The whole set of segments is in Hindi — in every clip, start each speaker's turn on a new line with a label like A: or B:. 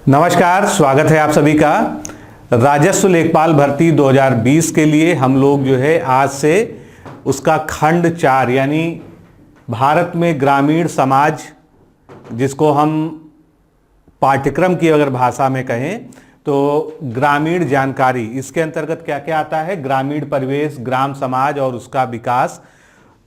A: नमस्कार, स्वागत है आप सभी का। राजस्व लेखपाल भर्ती 2020 के लिए हम लोग जो है आज से उसका खंड 4 यानी भारत में ग्रामीण समाज, जिसको हम पाठ्यक्रम की अगर भाषा में कहें तो ग्रामीण जानकारी, इसके अंतर्गत क्या क्या आता है, ग्रामीण परिवेश, ग्राम समाज और उसका विकास।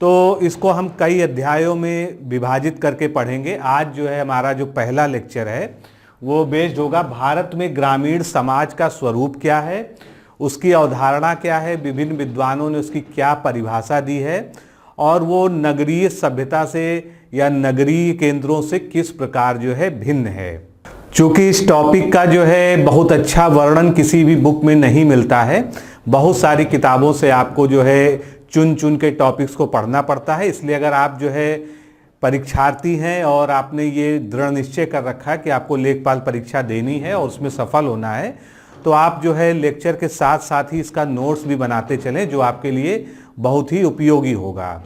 A: तो इसको हम कई अध्यायों में विभाजित करके पढ़ेंगे। आज जो है हमारा जो पहला लेक्चर है वो बेस्ड होगा भारत में ग्रामीण समाज का स्वरूप क्या है, उसकी अवधारणा क्या है, विभिन्न विद्वानों ने उसकी क्या परिभाषा दी है और वो नगरीय सभ्यता से या नगरीय केंद्रों से किस प्रकार जो है भिन्न है। चूंकि इस टॉपिक का जो है बहुत अच्छा वर्णन किसी भी बुक में नहीं मिलता है, बहुत सारी किताबों से आपको जो है चुन चुन के टॉपिक्स को पढ़ना पड़ता है। इसलिए अगर आप जो है परीक्षार्थी हैं और आपने ये दृढ़ निश्चय कर रखा है कि आपको लेखपाल परीक्षा देनी है और उसमें सफल होना है, तो आप जो है लेक्चर के साथ साथ ही इसका नोट्स भी बनाते चलें, जो आपके लिए बहुत ही उपयोगी होगा।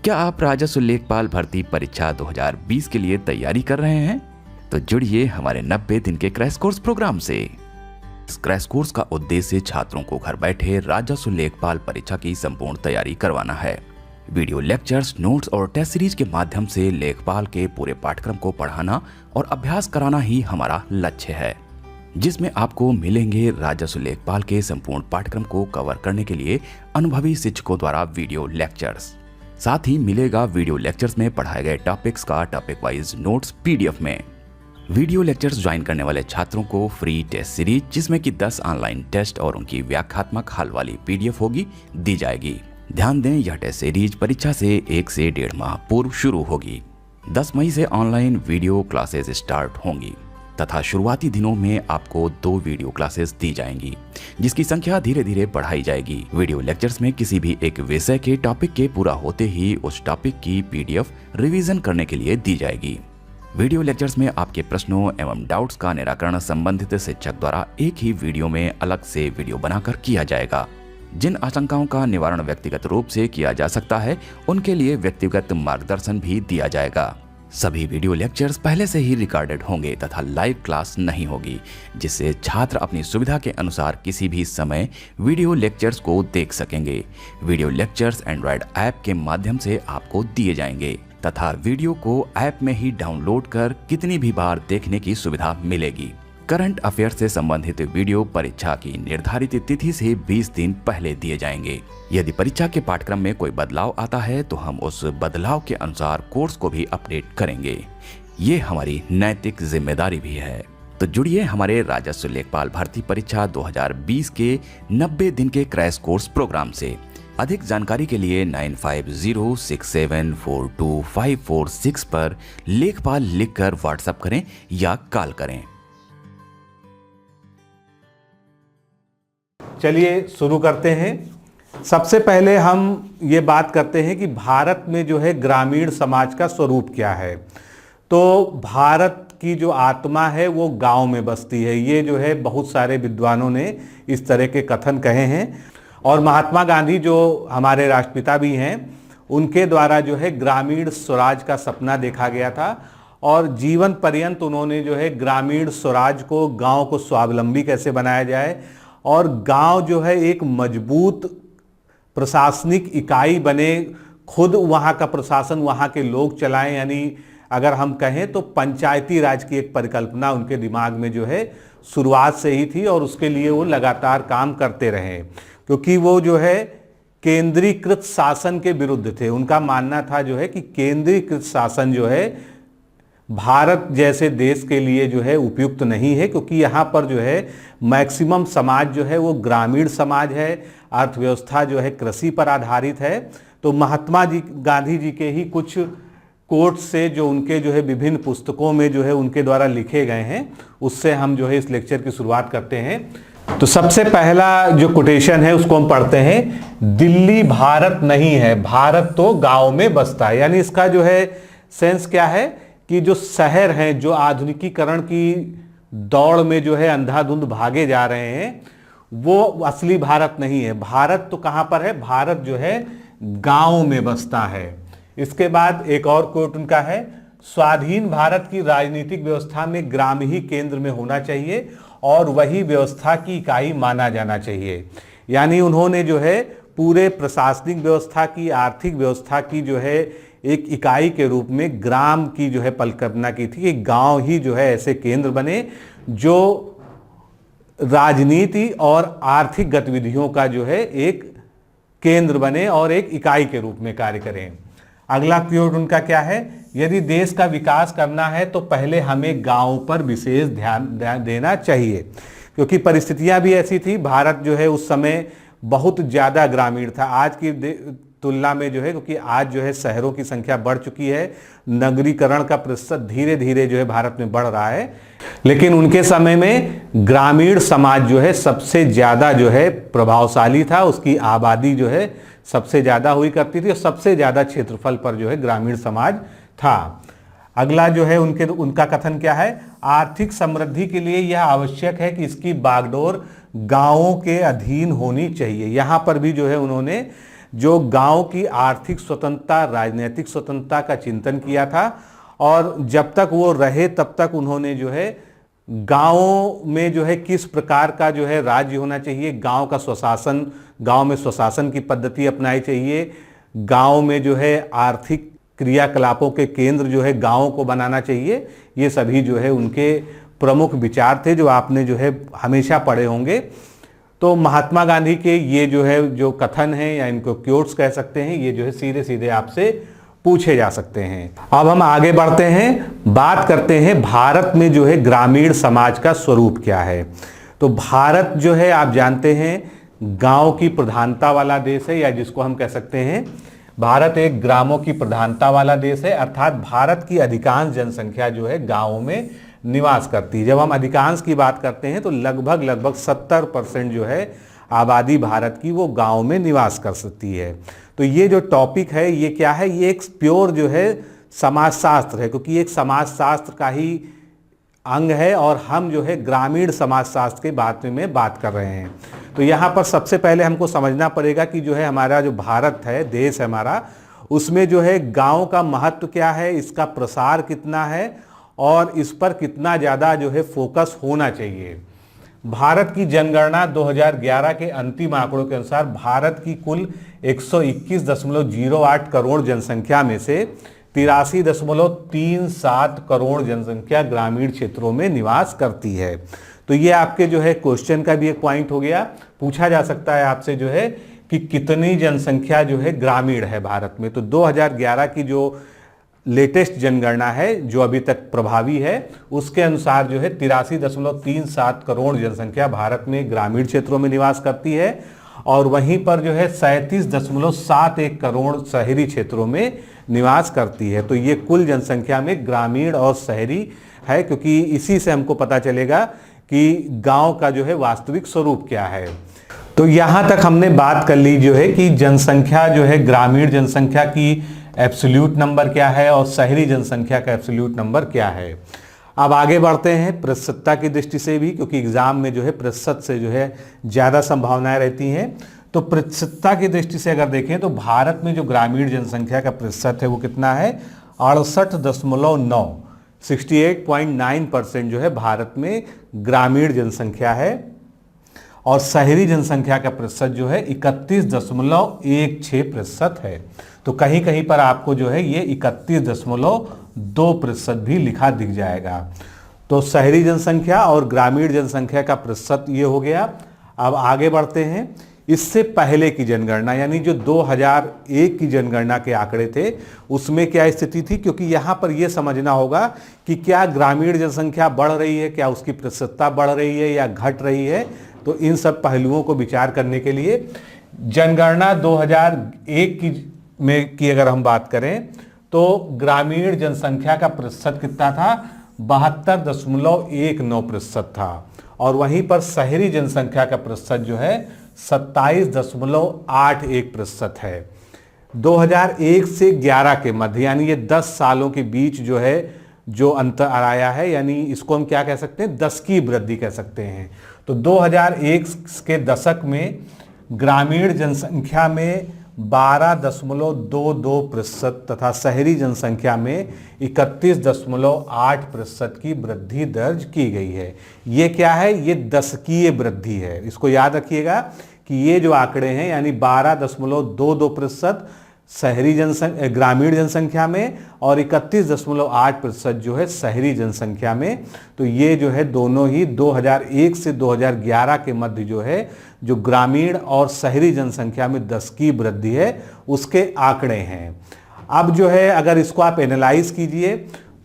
B: क्या आप राजस्व लेखपाल भर्ती परीक्षा 2020 के लिए तैयारी कर रहे हैं? तो जुड़िए हमारे 90 दिन के क्रैश कोर्स प्रोग्राम से। इस क्रैश कोर्स का उद्देश्य छात्रों को घर बैठे राजस्व लेखपाल परीक्षा की संपूर्ण तैयारी करवाना है। वीडियो लेक्चर्स, नोट्स और टेस्ट सीरीज के माध्यम से लेखपाल के पूरे पाठ्यक्रम को पढ़ाना और अभ्यास कराना ही हमारा लक्ष्य है, जिसमें आपको मिलेंगे राजस्व लेखपाल के संपूर्ण पाठ्यक्रम को कवर करने के लिए अनुभवी शिक्षकों द्वारा वीडियो लेक्चर्स। साथ ही मिलेगा वीडियो लेक्चर्स में पढ़ाए गए टॉपिक्स का टॉपिक वाइज नोट्स पीडीएफ में। वीडियो लेक्चर्स ज्वाइन करने वाले छात्रों को फ्री टेस्ट सीरीज, जिसमें कि 10 ऑनलाइन टेस्ट और उनकी व्याख्यात्मक हल वाली पीडीएफ होगी, दी जाएगी। ध्यान दें, यह टेस्ट सीरीज परीक्षा से 1 से 1.5 माह पूर्व शुरू होगी। 10 मई से ऑनलाइन वीडियो क्लासेस स्टार्ट होंगी तथा शुरुआती दिनों में आपको 2 वीडियो क्लासेस दी जाएंगी, जिसकी संख्या धीरे धीरे बढ़ाई जाएगी। वीडियो लेक्चर्स में किसी भी एक विषय के टॉपिक के पूरा होते ही उस टॉपिक की पीडीएफ रिवीजन करने के लिए दी जाएगी। वीडियो लेक्चर्स में आपके प्रश्नों एवं डाउट्स का निराकरण संबंधित शिक्षक द्वारा एक ही वीडियो में अलग से वीडियो बनाकर किया जाएगा। जिन आशंकाओं का निवारण व्यक्तिगत रूप से किया जा सकता है, उनके लिए व्यक्तिगत मार्गदर्शन भी दिया जाएगा। सभी वीडियो लेक्चर्स पहले से ही रिकॉर्डेड होंगे तथा लाइव क्लास नहीं होगी, जिससे छात्र अपनी सुविधा के अनुसार किसी भी समय वीडियो लेक्चर्स को देख सकेंगे। वीडियो लेक्चर्स एंड्रॉयड ऐप के माध्यम से आपको दिए जाएंगे तथा वीडियो को ऐप में ही डाउनलोड कर कितनी भी बार देखने की सुविधा मिलेगी। करंट अफेयर से संबंधित वीडियो परीक्षा की निर्धारित तिथि से 20 दिन पहले दिए जाएंगे। यदि परीक्षा के पाठ्यक्रम में कोई बदलाव आता है तो हम उस बदलाव के अनुसार कोर्स को भी अपडेट करेंगे। ये हमारी नैतिक जिम्मेदारी भी है। तो जुड़िए हमारे राजस्व लेखपाल भर्ती परीक्षा 2020 के 90 दिन के क्रैश कोर्स प्रोग्राम से। अधिक जानकारी के लिए 9506742546 पर लेखपाल लिखकर व्हाट्सएप करें या कॉल करें।
A: चलिए शुरू करते हैं। सबसे पहले हम ये बात करते हैं कि भारत में जो है ग्रामीण समाज का स्वरूप क्या है। तो भारत की जो आत्मा है वो गांव में बसती है। ये जो है बहुत सारे विद्वानों ने इस तरह के कथन कहे हैं और महात्मा गांधी, जो हमारे राष्ट्रपिता भी हैं, उनके द्वारा जो है ग्रामीण स्वराज का सपना देखा गया था और जीवन पर्यंत उन्होंने जो है ग्रामीण स्वराज को, गांव को स्वावलंबी कैसे बनाया जाए और गांव जो है एक मजबूत प्रशासनिक इकाई बने, खुद वहां का प्रशासन वहां के लोग चलाएं। यानी अगर हम कहें तो पंचायती राज की एक परिकल्पना उनके दिमाग में जो है शुरुआत से ही थी और उसके लिए वो लगातार काम करते रहे, क्योंकि वो जो है केंद्रीकृत शासन के विरुद्ध थे। उनका मानना था जो है कि केंद्रीकृत शासन जो है भारत जैसे देश के लिए जो है उपयुक्त नहीं है, क्योंकि यहाँ पर जो है मैक्सिमम समाज जो है वो ग्रामीण समाज है, अर्थव्यवस्था जो है कृषि पर आधारित है। तो महात्मा गांधी जी के ही कुछ कोट से, जो उनके जो है विभिन्न पुस्तकों में जो है उनके द्वारा लिखे गए हैं, उससे हम जो है इस लेक्चर की शुरुआत करते हैं। तो सबसे पहला जो कोटेशन है उसको हम पढ़ते हैं। दिल्ली भारत नहीं है, भारत तो गांव में बसता है। यानी इसका जो है सेंस क्या है कि जो शहर हैं, जो आधुनिकीकरण की दौड़ में जो है अंधाधुंध भागे जा रहे हैं, वो असली भारत नहीं है। भारत तो कहां पर है, भारत जो है गांव में बसता है। इसके बाद एक और कोट उनका है, स्वाधीन भारत की राजनीतिक व्यवस्था में ग्राम ही केंद्र में होना चाहिए और वही व्यवस्था की इकाई माना जाना चाहिए। यानी उन्होंने जो है पूरे प्रशासनिक व्यवस्था की, आर्थिक व्यवस्था की जो है एक इकाई के रूप में ग्राम की जो है परिकल्पना की थी कि गांव ही जो है ऐसे केंद्र बने जो राजनीति और आर्थिक गतिविधियों का जो है एक केंद्र बने और एक इकाई के रूप में कार्य करें। अगला क्योट उनका क्या है, यदि देश का विकास करना है तो पहले हमें गांव पर विशेष ध्यान देना चाहिए, क्योंकि परिस्थितियां भी ऐसी थी। भारत जो है उस समय बहुत ज़्यादा ग्रामीण था आज की तुलना में जो है, क्योंकि आज जो है शहरों की संख्या बढ़ चुकी है, नगरीकरण का प्रतिशत धीरे धीरे जो है भारत में बढ़ रहा है, लेकिन उनके समय में ग्रामीण समाज जो है सबसे ज़्यादा जो है प्रभावशाली था। उसकी आबादी जो है सबसे ज़्यादा हुई करती थी और सबसे ज़्यादा क्षेत्रफल पर जो है ग्रामीण समाज था। अगला जो है उनका कथन क्या है, आर्थिक समृद्धि के लिए यह आवश्यक है कि इसकी बागडोर गांवों के अधीन होनी चाहिए। यहाँ पर भी जो है उन्होंने जो गांव की आर्थिक स्वतंत्रता, राजनीतिक स्वतंत्रता का चिंतन किया था और जब तक वो रहे तब तक उन्होंने जो है गांवों में जो है किस प्रकार का जो है राज्य होना चाहिए, गांव का स्वशासन, गांव में स्वशासन की पद्धति अपनाई चाहिए, गांव में जो है आर्थिक क्रियाकलापों के केंद्र जो है गांवों को बनाना चाहिए। ये सभी जो है उनके प्रमुख विचार थे जो आपने जो है हमेशा पढ़े होंगे। तो महात्मा गांधी के ये जो है जो कथन है या इनको क्योट्स कह सकते हैं, ये जो है सीधे सीधे आपसे पूछे जा सकते हैं। अब हम आगे बढ़ते हैं, बात करते हैं भारत में जो है ग्रामीण समाज का स्वरूप क्या है। तो भारत जो है आप जानते हैं गांव की प्रधानता वाला देश है, या जिसको हम कह सकते हैं भारत एक ग्रामों की प्रधानता वाला देश है, अर्थात भारत की अधिकांश जनसंख्या जो है गाँवों में निवास करती है। जब हम अधिकांश की बात करते हैं तो लगभग 70% जो है आबादी भारत की वो गांव में निवास कर सकती है। तो ये जो टॉपिक है ये क्या है, ये एक प्योर जो है समाजशास्त्र है, क्योंकि एक समाजशास्त्र का ही अंग है और हम जो है ग्रामीण समाजशास्त्र के बारे में बात कर रहे हैं। तो यहाँ पर सबसे पहले हमको समझना पड़ेगा कि जो है हमारा जो भारत है, देश है हमारा, उसमें जो है गाँव का महत्व क्या है, इसका प्रसार कितना है और इस पर कितना ज़्यादा जो है फोकस होना चाहिए। भारत की जनगणना 2011 के अंतिम आंकड़ों के अनुसार भारत की कुल 121.08 करोड़ जनसंख्या में से 83.37 करोड़ जनसंख्या ग्रामीण क्षेत्रों में निवास करती है। तो ये आपके जो है क्वेश्चन का भी एक पॉइंट हो गया, पूछा जा सकता है आपसे जो है कि कितनी जनसंख्या जो है ग्रामीण है भारत में। तो 2011 की जो लेटेस्ट जनगणना है जो अभी तक प्रभावी है, उसके अनुसार जो है 83.37 करोड़ जनसंख्या भारत में ग्रामीण क्षेत्रों में निवास करती है और वहीं पर जो है 37.71 करोड़ शहरी क्षेत्रों में निवास करती है। तो ये कुल जनसंख्या में ग्रामीण और शहरी है, क्योंकि इसी से हमको पता चलेगा कि गांव का जो है वास्तविक स्वरूप क्या है। तो यहाँ तक हमने बात कर ली जो है कि जनसंख्या जो है ग्रामीण जनसंख्या की एब्सोल्यूट नंबर क्या है और शहरी जनसंख्या का एब्सोल्यूट नंबर क्या है। अब आगे बढ़ते हैं प्रतिशतता की दृष्टि से भी, क्योंकि एग्जाम में जो है प्रतिशत से जो है ज़्यादा संभावनाएं रहती हैं। तो प्रतिशतता की दृष्टि से अगर देखें तो भारत में जो ग्रामीण जनसंख्या का प्रतिशत है वो कितना है, 68.9, 68.9% जो है भारत में ग्रामीण जनसंख्या है और शहरी जनसंख्या का प्रतिशत जो है 31.16% है। तो कहीं कहीं पर आपको जो है ये 31.2% भी लिखा दिख जाएगा। तो शहरी जनसंख्या और ग्रामीण जनसंख्या का प्रतिशत ये हो गया। अब आगे बढ़ते हैं, इससे पहले की जनगणना यानी जो 2001 की जनगणना के आंकड़े थे उसमें क्या स्थिति थी, क्योंकि यहाँ पर यह समझना होगा कि क्या ग्रामीण जनसंख्या बढ़ रही है, क्या उसकी प्रतिशतता बढ़ रही है या घट रही है। तो इन सब पहलुओं को विचार करने के लिए जनगणना 2001 की अगर हम बात करें तो ग्रामीण जनसंख्या का प्रतिशत कितना था, 72.19% था और वहीं पर शहरी जनसंख्या का प्रतिशत जो है 27.81% है। 2001 से 11 के मध्य यानी ये 10 सालों के बीच जो है जो अंतर आया है, यानी इसको हम क्या कह सकते हैं, 10 की वृद्धि कह सकते हैं। तो 2001 के दशक में ग्रामीण जनसंख्या में 12.22% तथा शहरी जनसंख्या में 31.8% की वृद्धि दर्ज की गई है। ये क्या है? ये दशकीय वृद्धि है। इसको याद रखिएगा कि ये जो आंकड़े हैं यानी 12.22% शहरी ग्रामीण जनसंख्या में और 31.8% जो है शहरी जनसंख्या में, तो ये जो है दोनों ही 2001 से 2011 के मध्य जो है जो ग्रामीण और शहरी जनसंख्या में 10 की वृद्धि है उसके आंकड़े हैं। अब जो है अगर इसको आप एनालाइज कीजिए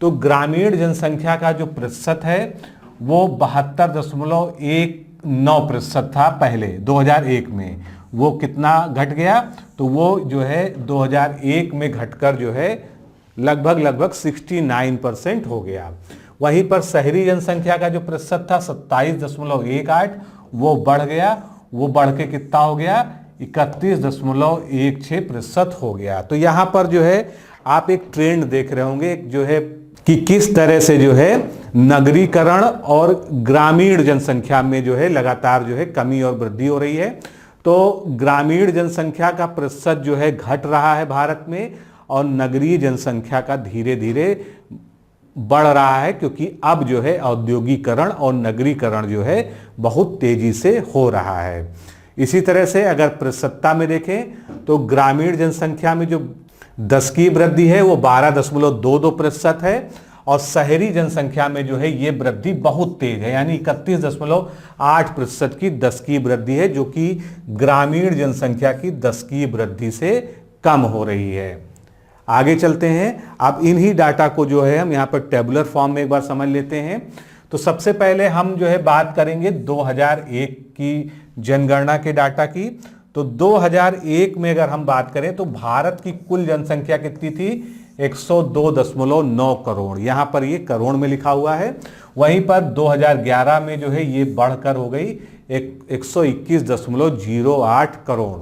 A: तो ग्रामीण जनसंख्या का जो प्रतिशत है वो 72.19% था पहले 2001 में। वो कितना घट गया? तो वो जो है 2001 में घटकर जो है लगभग 69% हो गया। वहीं पर शहरी जनसंख्या का जो प्रतिशत था 27.18 वो बढ़ गया, वो बढ़ के कितना हो गया? 31.16% हो गया। तो यहाँ पर जो है आप एक ट्रेंड देख रहे होंगे जो है कि किस तरह से जो है नगरीकरण और ग्रामीण जनसंख्या में जो है लगातार जो है कमी और वृद्धि हो रही है। तो ग्रामीण जनसंख्या का प्रतिशत जो है घट रहा है भारत में और नगरीय जनसंख्या का धीरे धीरे बढ़ रहा है, क्योंकि अब जो है औद्योगिकरण और नगरीकरण जो है बहुत तेजी से हो रहा है। इसी तरह से अगर प्रतिशतता में देखें तो ग्रामीण जनसंख्या में जो 10 की वृद्धि है वो 12.22% है और शहरी जनसंख्या में जो है ये वृद्धि बहुत तेज है, यानी 31.8% की 10 की वृद्धि है, जो कि ग्रामीण जनसंख्या की 10 की वृद्धि से कम हो रही है। आगे चलते हैं। अब इन्हीं डाटा को जो है हम यहाँ पर टेबुलर फॉर्म में एक बार समझ लेते हैं। तो सबसे पहले हम जो है बात करेंगे 2001 की जनगणना के डाटा की। तो 2001 में अगर हम बात करें तो भारत की कुल जनसंख्या कितनी थी? 102.9 करोड़। यहाँ पर ये करोड़ में लिखा हुआ है। वहीं पर 2011 में जो है ये बढ़कर हो गई 121.08 करोड़।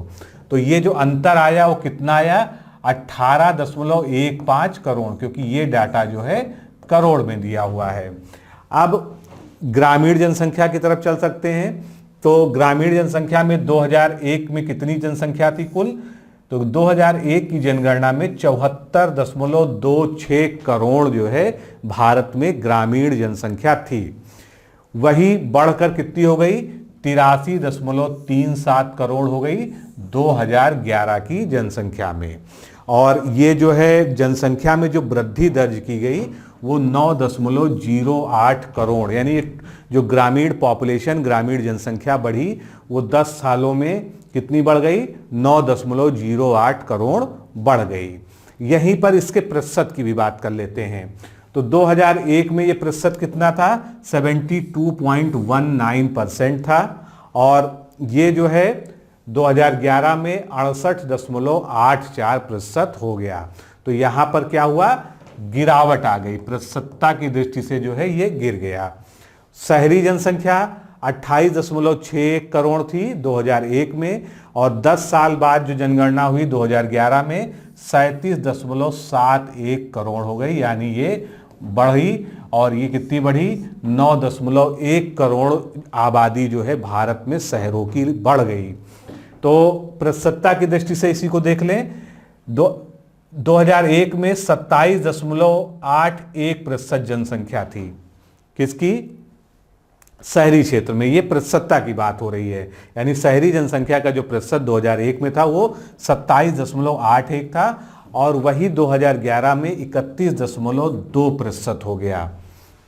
A: तो ये जो अंतर आया वो कितना आया? 18.15 करोड़, क्योंकि ये डाटा जो है करोड़ में दिया हुआ है। अब ग्रामीण जनसंख्या की तरफ चल सकते हैं। तो ग्रामीण जनसंख्या में 2001 में कितनी जनसंख्या थी कुल? तो 2001 की जनगणना में 74.26 करोड़ जो है भारत में ग्रामीण जनसंख्या थी। वही बढ़कर कितनी हो गई? 83.37 करोड़ हो गई 2011 की जनसंख्या में। और ये जो है जनसंख्या में जो वृद्धि दर्ज की गई वो 9.08 करोड़, यानी जो ग्रामीण पॉपुलेशन ग्रामीण जनसंख्या बढ़ी वो 10 सालों में कितनी बढ़ गई? 9.08 करोड़ बढ़ गई। यहीं पर इसके प्रतिशत की भी बात कर लेते हैं। तो 2001 में ये प्रतिशत कितना था? 72.19% था और ये जो है 2011 में 68.84% हो गया। तो यहाँ पर क्या हुआ? गिरावट आ गई, प्रतिशतता की दृष्टि से जो है ये गिर गया। शहरी जनसंख्या 28.6 करोड़ थी 2001 में और 10 साल बाद जो जनगणना हुई 2011 में 37.71 करोड़ हो गई, यानी ये बढ़ी। और ये कितनी बढ़ी? 9.1 करोड़ आबादी जो है भारत में शहरों की बढ़ गई। तो प्रतिशतता की दृष्टि से इसी को देख लें। 2001 में 27.81% जनसंख्या थी किसकी? शहरी क्षेत्र में। ये प्रतिशतता की बात हो रही है, यानी शहरी जनसंख्या का जो प्रतिशत 2001 में था वो 27.81 था और वही 2011 में 31.2% हो गया।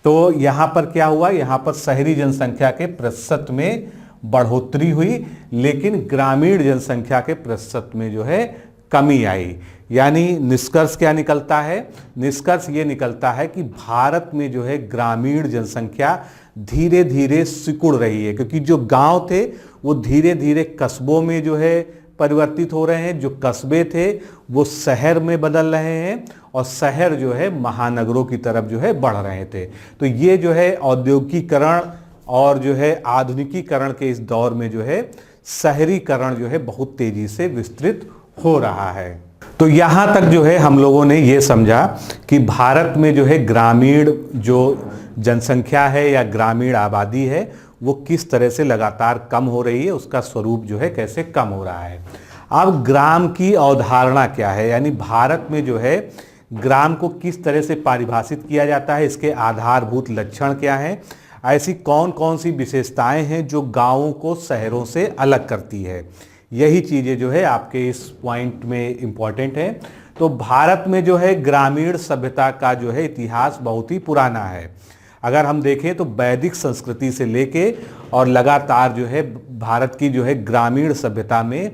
A: तो यहाँ पर क्या हुआ? यहाँ पर शहरी जनसंख्या के प्रतिशत में बढ़ोतरी हुई, लेकिन ग्रामीण जनसंख्या के प्रतिशत में जो है कमी आई। यानी निष्कर्ष क्या निकलता है? निष्कर्ष ये निकलता है कि भारत में जो है ग्रामीण जनसंख्या धीरे धीरे सिकुड़ रही है, क्योंकि जो गांव थे वो धीरे धीरे कस्बों में जो है परिवर्तित हो रहे हैं, जो कस्बे थे वो शहर में बदल रहे हैं और शहर जो है महानगरों की तरफ जो है बढ़ रहे थे। तो ये जो है औद्योगिकीकरण और जो है आधुनिकीकरण के इस दौर में जो है शहरीकरण जो है बहुत तेजी से विस्तृत हो रहा है। तो यहाँ तक जो है हम लोगों ने ये समझा कि भारत में जो है ग्रामीण जो जनसंख्या है या ग्रामीण आबादी है वो किस तरह से लगातार कम हो रही है, उसका स्वरूप जो है कैसे कम हो रहा है। अब ग्राम की अवधारणा क्या है, यानी भारत में जो है ग्राम को किस तरह से परिभाषित किया जाता है, इसके आधारभूत लक्षण क्या हैं, ऐसी कौन कौन सी विशेषताएं हैं जो गांवों को शहरों से अलग करती है, यही चीज़ें जो है आपके इस पॉइंट में इम्पॉर्टेंट है। तो भारत में जो है ग्रामीण सभ्यता का जो है इतिहास बहुत ही पुराना है। अगर हम देखें तो वैदिक संस्कृति से लेके और लगातार जो है भारत की जो है ग्रामीण सभ्यता में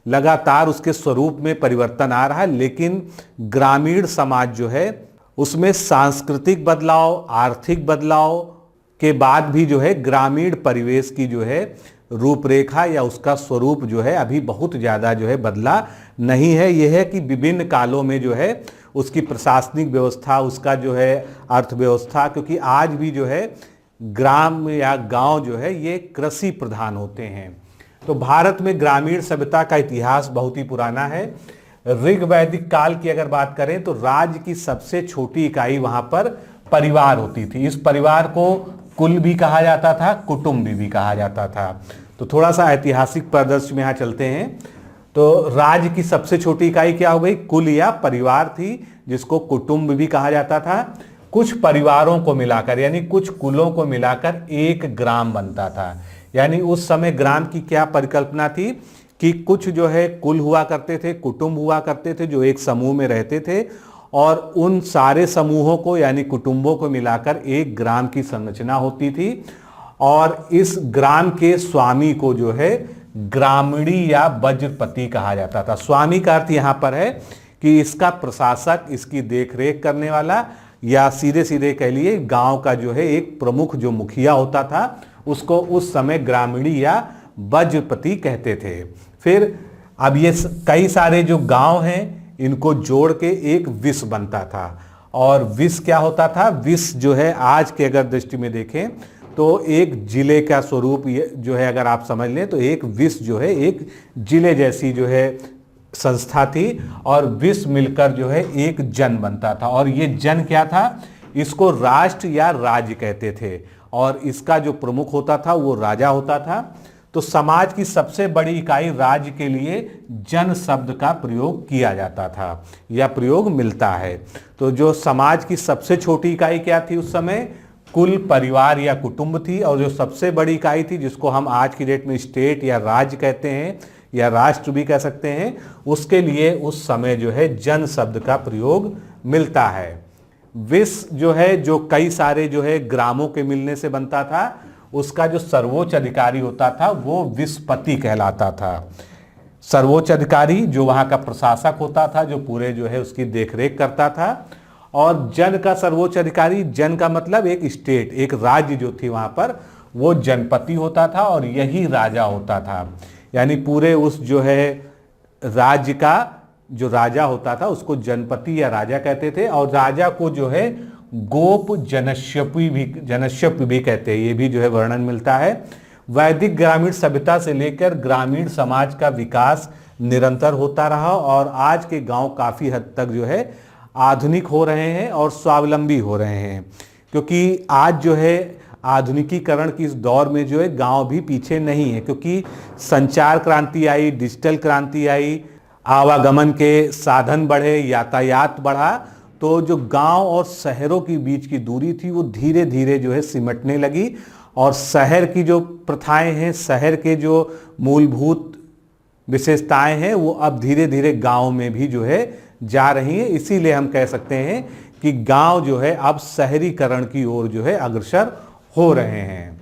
A: लगातार उसके स्वरूप में परिवर्तन आ रहा है, लेकिन ग्रामीण समाज जो है उसमें सांस्कृतिक बदलाव, आर्थिक बदलाव के बाद भी जो है ग्रामीण परिवेश की जो है रूपरेखा या उसका स्वरूप जो है अभी बहुत ज़्यादा जो है बदला नहीं है। यह है कि विभिन्न कालों में जो है उसकी प्रशासनिक व्यवस्था, उसका जो है अर्थव्यवस्था, क्योंकि आज भी जो है ग्राम या गांव जो है ये कृषि प्रधान होते हैं। तो भारत में ग्रामीण सभ्यता का इतिहास बहुत ही पुराना है। ऋग वैदिक काल की अगर बात करें तो राज्य की सबसे छोटी इकाई वहां पर परिवार होती थी। इस परिवार को कुल भी कहा जाता था, कुटुंब भी कहा जाता था। तो थोड़ा सा ऐतिहासिक परिदृश्य में यहाँ चलते हैं। तो राज्य की सबसे छोटी इकाई क्या हो गई, कुल या परिवार थी, जिसको कुटुंब भी कहा जाता था। कुछ परिवारों को मिलाकर यानी कुछ कुलों को मिलाकर एक ग्राम बनता था। यानी उस समय ग्राम की क्या परिकल्पना थी कि कुछ जो है कुल हुआ करते थे, कुटुंब हुआ करते थे जो एक समूह में रहते थे, और उन सारे समूहों को यानी कुटुंबों को मिलाकर एक ग्राम की संरचना होती थी। और इस ग्राम के स्वामी को जो है ग्रामीणी या वज्रपति कहा जाता था। स्वामी का अर्थ यहाँ पर है कि इसका प्रशासक, इसकी देखरेख करने वाला, या सीधे सीधे कह लिए गांव का जो है एक प्रमुख जो मुखिया होता था, उसको उस समय ग्रामीणी या वज्रपति कहते थे। फिर अब ये कई सारे जो गांव हैं इनको जोड़ के एक विस बनता था। और विस क्या होता था, विस जो है आज के अगर दृष्टि में देखें तो एक जिले का स्वरूप जो है अगर आप समझ लें तो एक विस जो है एक जिले जैसी जो है संस्था थी, और विस मिलकर जो है एक जन बनता था। और ये जन क्या था, इसको राष्ट्र या राज्य कहते थे, और इसका जो प्रमुख होता था वो राजा होता था। तो समाज की सबसे बड़ी इकाई राज्य के लिए जन शब्द का प्रयोग किया जाता था या प्रयोग मिलता है। तो जो समाज की सबसे छोटी इकाई क्या थी उस समय, कुल, परिवार या कुटुंब थी। और जो सबसे बड़ी इकाई थी जिसको हम आज की डेट में स्टेट या राज्य कहते हैं या राष्ट्र भी कह सकते हैं, उसके लिए उस समय जो है जन शब्द का प्रयोग मिलता है। विस जो है जो कई सारे जो है ग्रामों के मिलने से बनता था, उसका जो सर्वोच्च अधिकारी होता था वो विसपति कहलाता था। सर्वोच्च अधिकारी जो वहाँ का प्रशासक होता था, जो पूरे जो है उसकी देखरेख करता था। और जन का सर्वोच्च अधिकारी, जन का मतलब एक स्टेट, एक राज्य जो थी वहाँ पर, वो जनपति होता था और यही राजा होता था। यानी पूरे उस जो है राज्य का जो राजा होता था उसको जनपति या राजा कहते थे। और राजा को जो है गोप जनश्यप भी कहते हैं, ये भी जो है वर्णन मिलता है। वैदिक ग्रामीण सभ्यता से लेकर ग्रामीण समाज का विकास निरंतर होता रहा, और आज के गांव काफ़ी हद तक जो है आधुनिक हो रहे हैं और स्वावलंबी हो रहे हैं। क्योंकि आज जो है आधुनिकीकरण की इस दौर में जो है गांव भी पीछे नहीं है, क्योंकि संचार क्रांति आई, डिजिटल क्रांति आई, आवागमन के साधन बढ़े, यातायात बढ़ा, तो जो गांव और शहरों के बीच की दूरी थी वो धीरे धीरे जो है सिमटने लगी। और शहर की जो प्रथाएं हैं, शहर के जो मूलभूत विशेषताएं हैं, वो अब धीरे धीरे गांव में भी जो है जा रही हैं। इसीलिए हम कह सकते हैं कि गांव जो है अब शहरीकरण की ओर जो है अग्रसर हो रहे हैं।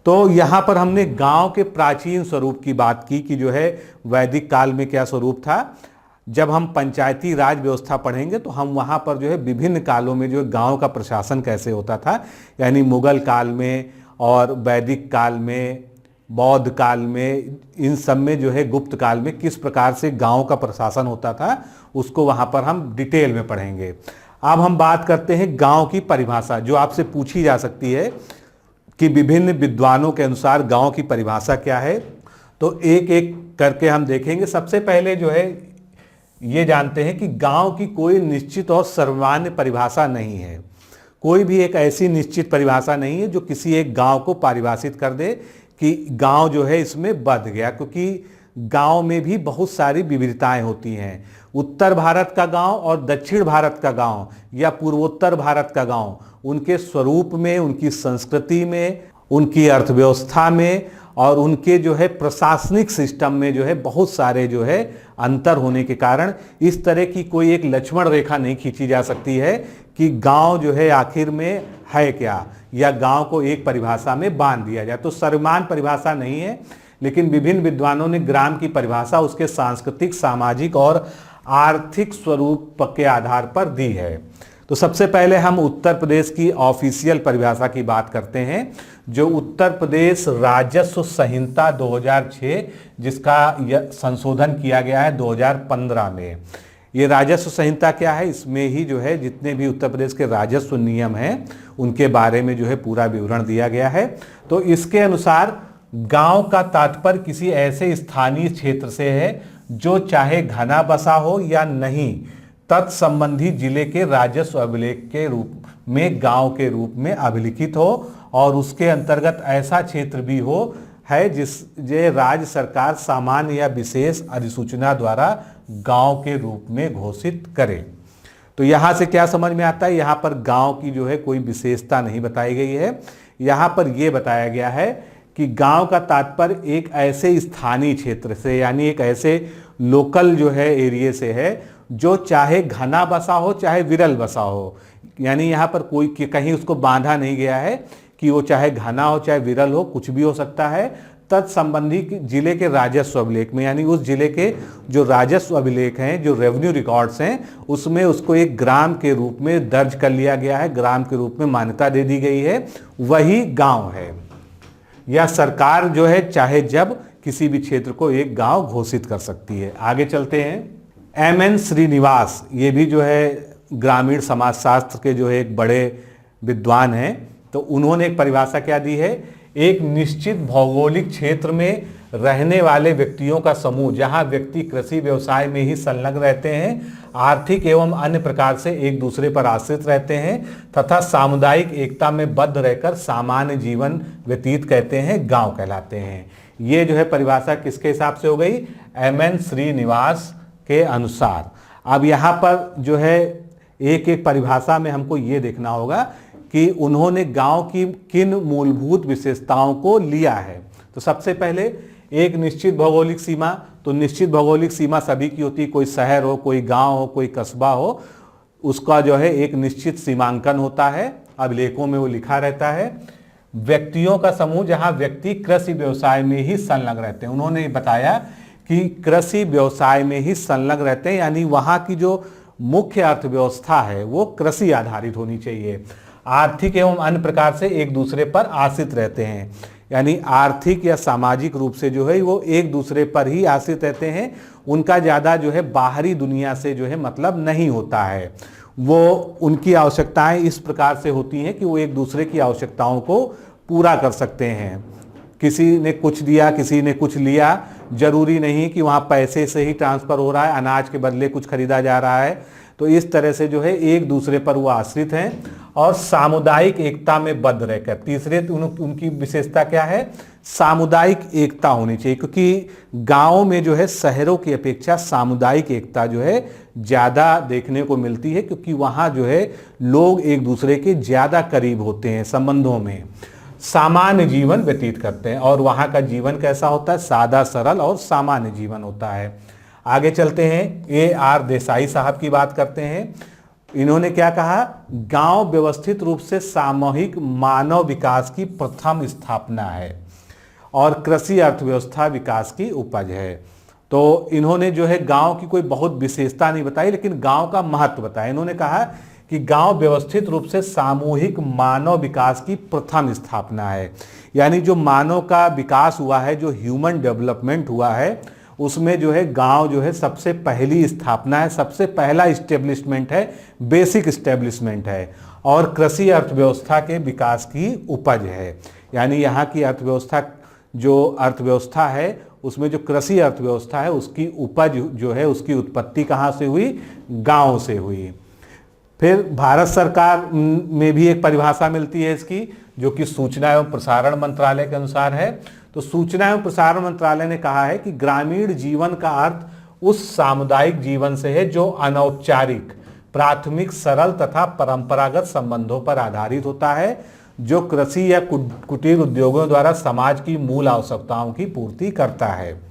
A: तो यहाँ पर हमने गांव के प्राचीन स्वरूप की बात की कि जो है वैदिक काल में क्या स्वरूप था। जब हम पंचायती राज व्यवस्था पढ़ेंगे तो हम वहाँ पर जो है विभिन्न कालों में जो है गांव का प्रशासन कैसे होता था, यानी मुगल काल में और वैदिक काल में, बौद्ध काल में, इन सब में जो है गुप्त काल में किस प्रकार से गांव का प्रशासन होता था, उसको वहाँ पर हम डिटेल में पढ़ेंगे। अब हम बात करते हैं गांव की परिभाषा, जो आपसे पूछी जा सकती है कि विभिन्न विद्वानों के अनुसार गांव की परिभाषा क्या है। तो एक एक करके हम देखेंगे। सबसे पहले जो है ये जानते हैं कि गांव की कोई निश्चित और सर्वमान्य परिभाषा नहीं है। कोई भी एक ऐसी निश्चित परिभाषा नहीं है जो किसी एक गांव को परिभाषित कर दे कि गांव जो है इसमें बंध गया, क्योंकि गांव में भी बहुत सारी विविधताएं होती हैं। उत्तर भारत का गांव और दक्षिण भारत का गांव या पूर्वोत्तर भारत का गांव, उनके स्वरूप में, उनकी संस्कृति में, उनकी अर्थव्यवस्था में और उनके जो है प्रशासनिक सिस्टम में जो है बहुत सारे जो है अंतर होने के कारण इस तरह की कोई एक लक्ष्मण रेखा नहीं खींची जा सकती है कि गांव जो है आखिर में है क्या, या गांव को एक परिभाषा में बांध दिया जाए। तो सर्वमान्य परिभाषा नहीं है, लेकिन विभिन्न विद्वानों ने ग्राम की परिभाषा उसके सांस्कृतिक, सामाजिक और आर्थिक स्वरूप के आधार पर दी है। तो सबसे पहले हम उत्तर प्रदेश की ऑफिशियल परिभाषा की बात करते हैं, जो उत्तर प्रदेश राजस्व संहिता 2006, जिसका संशोधन किया गया है 2015 में। ये राजस्व संहिता क्या है, इसमें ही जो है जितने भी उत्तर प्रदेश के राजस्व नियम हैं उनके बारे में जो है पूरा विवरण दिया गया है। तो इसके अनुसार गांव का तात्पर्य किसी ऐसे स्थानीय क्षेत्र से है जो चाहे घना बसा हो या नहीं, तत्संबंधी जिले के राजस्व अभिलेख के रूप में गांव के रूप में अभिलिखित हो और उसके अंतर्गत ऐसा क्षेत्र भी हो है जिसे राज्य सरकार सामान्य या विशेष अधिसूचना द्वारा गांव के रूप में घोषित करे। तो यहाँ से क्या समझ में आता है, यहाँ पर गांव की जो है कोई विशेषता नहीं बताई गई है। यहाँ पर यह बताया गया है कि गांव का तात्पर्य एक ऐसे स्थानीय क्षेत्र से, यानी एक ऐसे लोकल जो है एरिया से है जो चाहे घना बसा हो चाहे विरल बसा हो। यानी यहाँ पर कोई कहीं उसको बांधा नहीं गया है कि वो चाहे घना हो चाहे विरल हो, कुछ भी हो सकता है। तत्संबंधी जिले के राजस्व अभिलेख में, यानी उस जिले के जो राजस्व अभिलेख हैं, जो रेवेन्यू रिकॉर्ड्स हैं, उसमें उसको एक ग्राम के रूप में दर्ज कर लिया गया है, ग्राम के रूप में मान्यता दे दी गई है, वही गांव है। या सरकार जो है चाहे जब किसी भी क्षेत्र को एक गांव घोषित कर सकती है। आगे चलते हैं। एम.एन. श्रीनिवास, ये भी जो है ग्रामीण समाजशास्त्र के जो है एक बड़े विद्वान हैं। तो उन्होंने एक परिभाषा क्या दी है, एक निश्चित भौगोलिक क्षेत्र में रहने वाले व्यक्तियों का समूह जहां व्यक्ति कृषि व्यवसाय में ही संलग्न रहते हैं, आर्थिक एवं अन्य प्रकार से एक दूसरे पर आश्रित रहते हैं तथा सामुदायिक एकता में बद्ध रहकर सामान्य जीवन व्यतीत करते हैं, गांव कहलाते हैं। ये जो है परिभाषा किसके हिसाब से हो गई, एम.एन. श्रीनिवास के अनुसार। अब यहाँ पर जो है एक एक परिभाषा में हमको ये देखना होगा कि उन्होंने गांव की किन मूलभूत विशेषताओं को लिया है। तो सबसे पहले एक निश्चित भौगोलिक सीमा। तो निश्चित भौगोलिक सीमा सभी की होती है, कोई शहर हो, कोई गांव हो, कोई कस्बा हो, उसका जो है एक निश्चित सीमांकन होता है, अभिलेखों में वो लिखा रहता है। व्यक्तियों का समूह जहां व्यक्ति कृषि व्यवसाय में ही संलग्न रहते हैं। उन्होंने बताया कि कृषि व्यवसाय में ही संलग्न रहते हैं, यानी वहां की जो मुख्य अर्थव्यवस्था है वो कृषि आधारित होनी चाहिए। आर्थिक एवं अन्य प्रकार से एक दूसरे पर आश्रित रहते हैं, यानी आर्थिक या सामाजिक रूप से जो है वो एक दूसरे पर ही आश्रित रहते हैं। उनका ज़्यादा जो है बाहरी दुनिया से जो है मतलब नहीं होता है। वो उनकी आवश्यकताएं इस प्रकार से होती हैं कि वो एक दूसरे की आवश्यकताओं को पूरा कर सकते हैं। किसी ने कुछ दिया, किसी ने कुछ लिया, जरूरी नहीं कि वहाँ पैसे से ही ट्रांसफ़र हो रहा है, अनाज के बदले कुछ खरीदा जा रहा है। तो इस तरह से जो है एक दूसरे पर वो आश्रित हैं और सामुदायिक एकता में बद्ध रहकर। तीसरे उनकी विशेषता क्या है, सामुदायिक एकता होनी चाहिए, क्योंकि गाँव में जो है शहरों की अपेक्षा सामुदायिक एकता जो है ज़्यादा देखने को मिलती है, क्योंकि वहाँ जो है लोग एक दूसरे के ज़्यादा करीब होते हैं, संबंधों में सामान्य जीवन व्यतीत करते हैं। और वहाँ का जीवन कैसा होता है, सादा सरल और सामान्य जीवन होता है। आगे चलते हैं, A.R. देसाई साहब की बात करते हैं। इन्होंने क्या कहा, गांव व्यवस्थित रूप से सामूहिक मानव विकास की प्रथम स्थापना है और कृषि अर्थव्यवस्था विकास की उपज है। तो इन्होंने जो है गांव की कोई बहुत विशेषता नहीं बताई, लेकिन गांव का महत्व बताया। इन्होंने कहा कि गांव व्यवस्थित रूप से सामूहिक मानव विकास की प्रथम स्थापना है, यानी जो मानव का विकास हुआ है, जो ह्यूमन डेवलपमेंट हुआ है, उसमें जो है गांव जो है सबसे पहली स्थापना है, सबसे पहला इस्टेब्लिशमेंट है, बेसिक इस्टेब्लिशमेंट है और कृषि अर्थव्यवस्था के विकास की उपज है। यानी यहाँ की अर्थव्यवस्था जो अर्थव्यवस्था है उसमें जो कृषि अर्थव्यवस्था है उसकी उपज जो है, उसकी उत्पत्ति कहाँ से हुई, गांव से हुई। फिर भारत सरकार में भी एक परिभाषा मिलती है इसकी, जो कि सूचना एवं प्रसारण मंत्रालय के अनुसार है। तो सूचना एवं प्रसारण मंत्रालय ने कहा है कि ग्रामीण जीवन का अर्थ उस सामुदायिक जीवन से है जो अनौपचारिक, प्राथमिक, सरल तथा परंपरागत संबंधों पर आधारित होता है, जो कृषि या कुटीर उद्योगों द्वारा समाज की मूल आवश्यकताओं की पूर्ति करता है।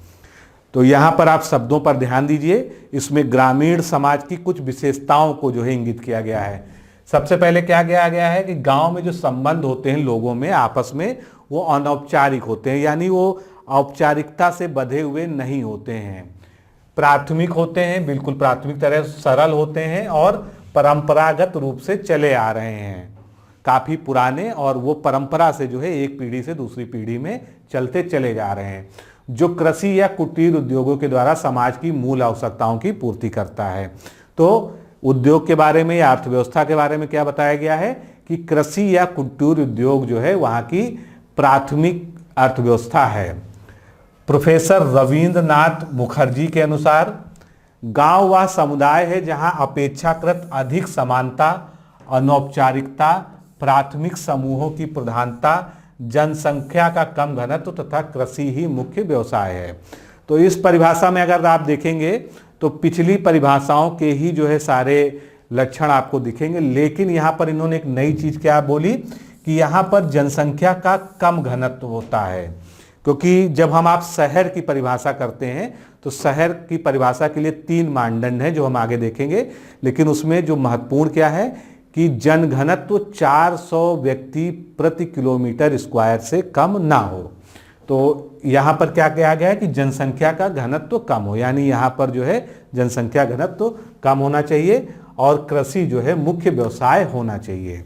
A: तो यहाँ पर आप शब्दों पर ध्यान दीजिए, इसमें ग्रामीण समाज की कुछ विशेषताओं को जो है इंगित किया गया है। सबसे पहले क्या किया गया है कि गांव में जो संबंध होते हैं लोगों में आपस में, वो अनौपचारिक होते हैं, यानी वो औपचारिकता से बंधे हुए नहीं होते हैं, प्राथमिक होते हैं, बिल्कुल प्राथमिक तरह सरल होते हैं और परंपरागत रूप से चले आ रहे हैं, काफी पुराने, और वो परंपरा से जो है एक पीढ़ी से दूसरी पीढ़ी में चलते चले जा रहे हैं, जो कृषि या कुटीर उद्योगों के द्वारा समाज की मूल आवश्यकताओं की पूर्ति करता है। तो उद्योग के बारे में या अर्थव्यवस्था के बारे में क्या बताया गया है कि कृषि या कुटीर उद्योग जो है वहां की प्राथमिक अर्थव्यवस्था है। प्रोफेसर रविंद्रनाथ मुखर्जी के अनुसार गांव वह समुदाय है जहां अपेक्षाकृत अधिक समानता, अनौपचारिकता, प्राथमिक समूहों की प्रधानता, जनसंख्या का कम घनत्व तथा कृषि ही मुख्य व्यवसाय है। तो इस परिभाषा में अगर आप देखेंगे तो पिछली परिभाषाओं के ही जो है सारे लक्षण आपको दिखेंगे, लेकिन यहाँ पर इन्होंने एक नई चीज क्या बोली कि यहाँ पर जनसंख्या का कम घनत्व होता है, क्योंकि जब आप शहर की परिभाषा करते हैं तो शहर की परिभाषा के लिए 3 मानदंड हैं जो हम आगे देखेंगे, लेकिन उसमें जो महत्वपूर्ण क्या है कि जनघनत्व 400 व्यक्ति प्रति किलोमीटर स्क्वायर से कम ना हो। तो यहाँ पर क्या कहा गया है कि जनसंख्या का घनत्व कम हो, यानी यहाँ पर जो है जनसंख्या घनत्व कम होना चाहिए और कृषि जो है मुख्य व्यवसाय होना चाहिए।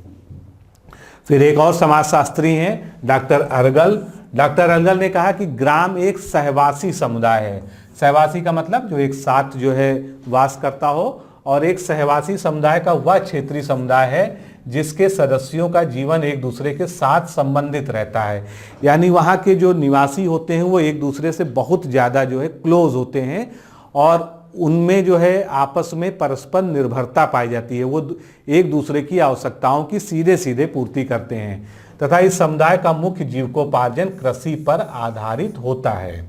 A: फिर एक और समाजशास्त्री हैं डॉक्टर अर्गल। डॉक्टर अर्गल ने कहा कि ग्राम एक सहवासी समुदाय है। सहवासी का मतलब जो एक साथ जो है वास करता हो, और एक सहवासी समुदाय का वह क्षेत्रीय समुदाय है जिसके सदस्यों का जीवन एक दूसरे के साथ संबंधित रहता है, यानी वहाँ के जो निवासी होते हैं वो एक दूसरे से बहुत ज़्यादा जो है क्लोज होते हैं और उनमें जो है आपस में परस्पर निर्भरता पाई जाती है, वो एक दूसरे की आवश्यकताओं की सीधे सीधे पूर्ति करते हैं तथा इस समुदाय का मुख्य जीविकोपार्जन कृषि पर आधारित होता है।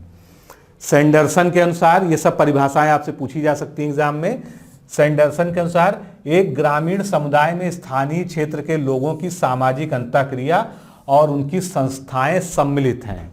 A: सैंडरसन के अनुसार, ये सब परिभाषाएं आपसे पूछी जा सकती हैं एग्जाम में। सैंडरसन के अनुसार एक ग्रामीण समुदाय में स्थानीय क्षेत्र के लोगों की सामाजिक अंतःक्रिया और उनकी संस्थाएं सम्मिलित हैं,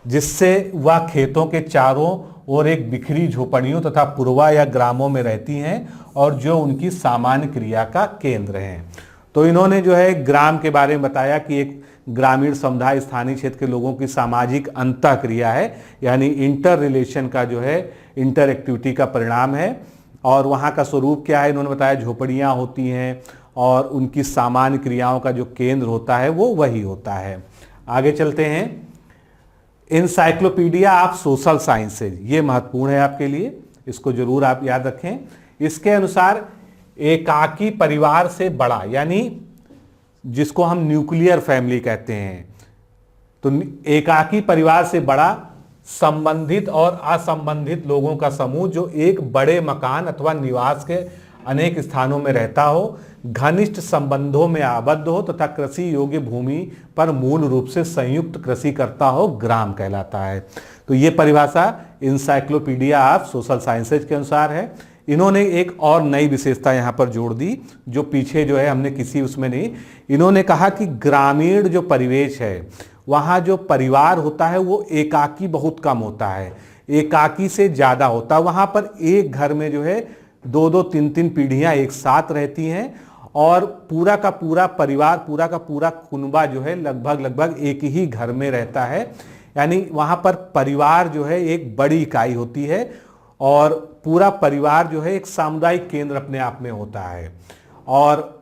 A: जिससे वह खेतों के चारों ओर एक बिखरी झोपड़ियों तथा पुरवा या ग्रामों में रहती हैं और जो उनकी सामान्य क्रिया का केंद्र हैं। तो इन्होंने जो है ग्राम के बारे में बताया कि एक ग्रामीण समुदाय स्थानीय क्षेत्र के लोगों की सामाजिक अंतःक्रिया है, यानी इंटर रिलेशन का जो है इंटर एक्टिविटी का परिणाम है, और वहाँ का स्वरूप क्या है इन्होंने बताया, झोपड़ियाँ होती हैं और उनकी सामान्य क्रियाओं का जो केंद्र होता है वो वही होता है। आगे चलते हैं, एनसाइक्लोपीडिया ऑफ सोशल साइंसेज, ये महत्वपूर्ण है आपके लिए, इसको जरूर आप याद रखें। इसके अनुसार एकाकी परिवार से बड़ा, यानी जिसको हम न्यूक्लियर फैमिली कहते हैं, तो एकाकी परिवार से बड़ा संबंधित और असंबंधित लोगों का समूह जो एक बड़े मकान अथवा निवास के अनेक स्थानों में रहता हो, घनिष्ठ संबंधों में आबद्ध हो तथा कृषि योग्य भूमि पर मूल रूप से संयुक्त कृषि करता हो, ग्राम कहलाता है। तो ये परिभाषा इंसाइक्लोपीडिया ऑफ सोशल साइंसेज के अनुसार है। इन्होंने एक और नई विशेषता यहाँ पर जोड़ दी जो पीछे जो है हमने किसी उसमें नहीं। इन्होंने कहा कि ग्रामीण जो परिवेश है वहाँ जो परिवार होता है वो एकाकी बहुत कम होता है, एकाकी से ज़्यादा होता है। वहाँ पर एक घर में जो है 2-2, 3-3 पीढ़ियाँ एक साथ रहती हैं और पूरा का पूरा परिवार, पूरा का पूरा कुनबा जो है लगभग एक ही घर में रहता है, यानी वहाँ पर परिवार जो है एक बड़ी इकाई होती है और पूरा परिवार जो है एक सामुदायिक केंद्र अपने आप में होता है और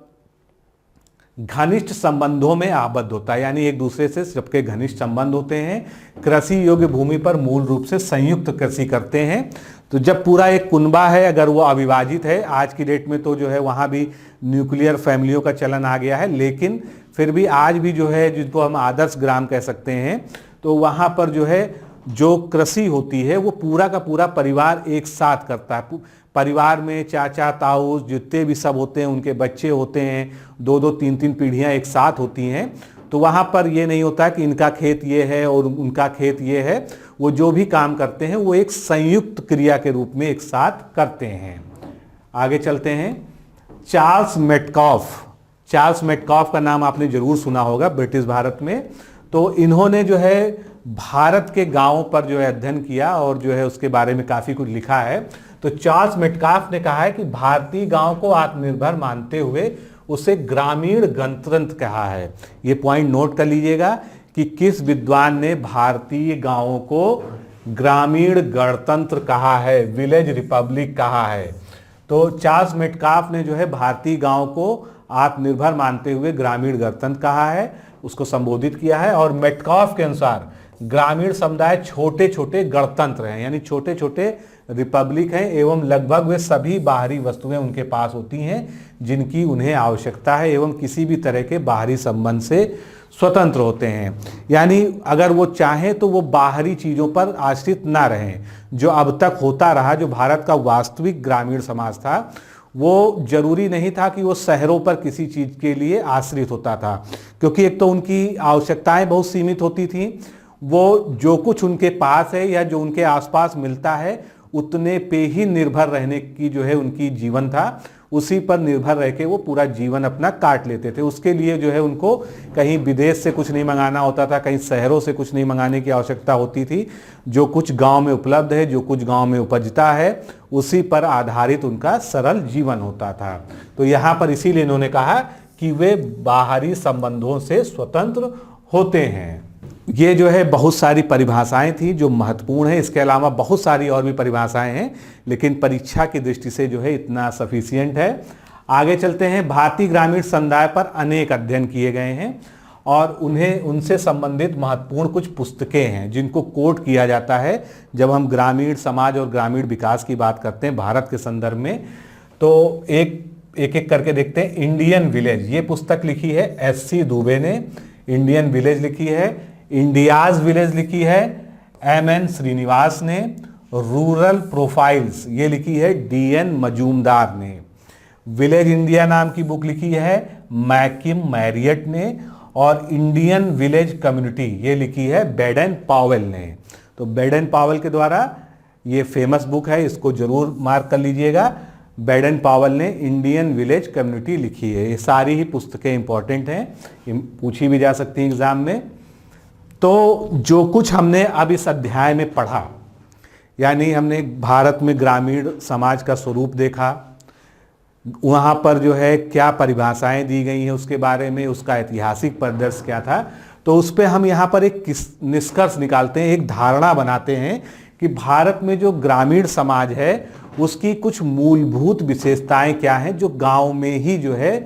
A: घनिष्ठ संबंधों में आबद्ध होता है, यानी एक दूसरे से सबके घनिष्ठ संबंध होते हैं, कृषि योग्य भूमि पर मूल रूप से संयुक्त कृषि करते हैं। तो जब पूरा एक कुनबा है, अगर वो अविभाजित है, आज की डेट में तो जो है वहाँ भी न्यूक्लियर फैमिलियों का चलन आ गया है, लेकिन फिर भी आज भी जो है जिसको हम आदर्श ग्राम कह सकते हैं, तो वहाँ पर जो है जो कृषि होती है वो पूरा का पूरा परिवार एक साथ करता है। परिवार में चाचा ताऊ जितने भी सब होते हैं, उनके बच्चे होते हैं, 2-2 3-3 पीढ़ियां एक साथ होती हैं। तो वहाँ पर ये नहीं होता कि इनका खेत ये है और उनका खेत ये है। वो जो भी काम करते हैं वो एक संयुक्त क्रिया के रूप में एक साथ करते हैं। आगे चलते हैं। चार्ल्स मेटकॉफ का नाम आपने जरूर सुना होगा, ब्रिटिश भारत में। तो इन्होंने जो है भारत के गांवों पर जो है अध्ययन किया और जो है उसके बारे में काफ़ी कुछ लिखा है। तो चार्ल्स मेटकॉफ ने कहा है कि भारतीय गांव को आत्मनिर्भर मानते हुए उसे ग्रामीण गणतंत्र कहा है। ये पॉइंट नोट कर लीजिएगा कि किस विद्वान ने भारतीय गांवों को ग्रामीण गणतंत्र कहा है, विलेज रिपब्लिक कहा है। तो चार्ल्स मेटकॉफ ने जो है भारतीय गांव को आत्मनिर्भर मानते हुए ग्रामीण गणतंत्र कहा है, उसको संबोधित किया है। और मेटकॉफ के अनुसार ग्रामीण समुदाय छोटे छोटे गणतंत्र हैं, यानी छोटे छोटे रिपब्लिक हैं, एवं लगभग वे सभी बाहरी वस्तुएं उनके पास होती हैं जिनकी उन्हें आवश्यकता है, एवं किसी भी तरह के बाहरी संबंध से स्वतंत्र होते हैं। यानी अगर वो चाहें तो वो बाहरी चीज़ों पर आश्रित ना रहें। जो अब तक होता रहा, जो भारत का वास्तविक ग्रामीण समाज था, वो जरूरी नहीं था कि वो शहरों पर किसी चीज़ के लिए आश्रित होता था, क्योंकि एक तो उनकी आवश्यकताएं बहुत सीमित होती थीं। वो जो कुछ उनके पास है या जो उनके आसपास मिलता है उतने पे ही निर्भर रहने की जो है उनकी जीवन था, उसी पर निर्भर रह के वो पूरा जीवन अपना काट लेते थे। उसके लिए जो है उनको कहीं विदेश से कुछ नहीं मंगाना होता था, कहीं शहरों से कुछ नहीं मंगाने की आवश्यकता होती थी। जो कुछ गांव में उपलब्ध है, जो कुछ गांव में उपजता है, उसी पर आधारित उनका सरल जीवन होता था। तो यहाँ पर इसीलिए इन्होंने कहा कि वे बाहरी संबंधों से स्वतंत्र होते हैं। ये जो है बहुत सारी परिभाषाएं थी जो महत्वपूर्ण है। इसके अलावा बहुत सारी और भी परिभाषाएं हैं, लेकिन परीक्षा की दृष्टि से जो है इतना सफिशिएंट है। आगे चलते हैं। भारतीय ग्रामीण समुदाय पर अनेक अध्ययन किए गए हैं और उनसे संबंधित महत्वपूर्ण कुछ पुस्तकें हैं जिनको कोट किया जाता है जब हम ग्रामीण समाज और ग्रामीण विकास की बात करते हैं भारत के संदर्भ में। तो एक करके देखते हैं। इंडियन विलेज, ये पुस्तक लिखी है SC दुबे ने। इंडियन विलेज लिखी है। इंडियाज विलेज लिखी है MN श्रीनिवास ने। रूरल प्रोफाइल्स ये लिखी है DN मजूमदार ने। विलेज इंडिया नाम की बुक लिखी है मैकिम मैरियट ने। और इंडियन विलेज कम्युनिटी ये लिखी है बेडन पावेल ने। तो बेडन पावेल के द्वारा ये फेमस बुक है, इसको जरूर मार्क कर लीजिएगा। बेडन पावेल ने इंडियन विलेज कम्युनिटी लिखी है। ये सारी ही पुस्तकें इंपॉर्टेंट हैं, पूछी भी जा सकती हैं एग्जाम में। तो जो कुछ हमने अब इस अध्याय में पढ़ा, यानी हमने भारत में ग्रामीण समाज का स्वरूप देखा, वहाँ पर जो है क्या परिभाषाएं दी गई हैं उसके बारे में, उसका ऐतिहासिक परिदृश्य क्या था, तो उस पर हम यहाँ पर एक निष्कर्ष निकालते हैं, एक धारणा बनाते हैं कि भारत में जो ग्रामीण समाज है उसकी कुछ मूलभूत विशेषताएं क्या हैं जो गांव में ही जो है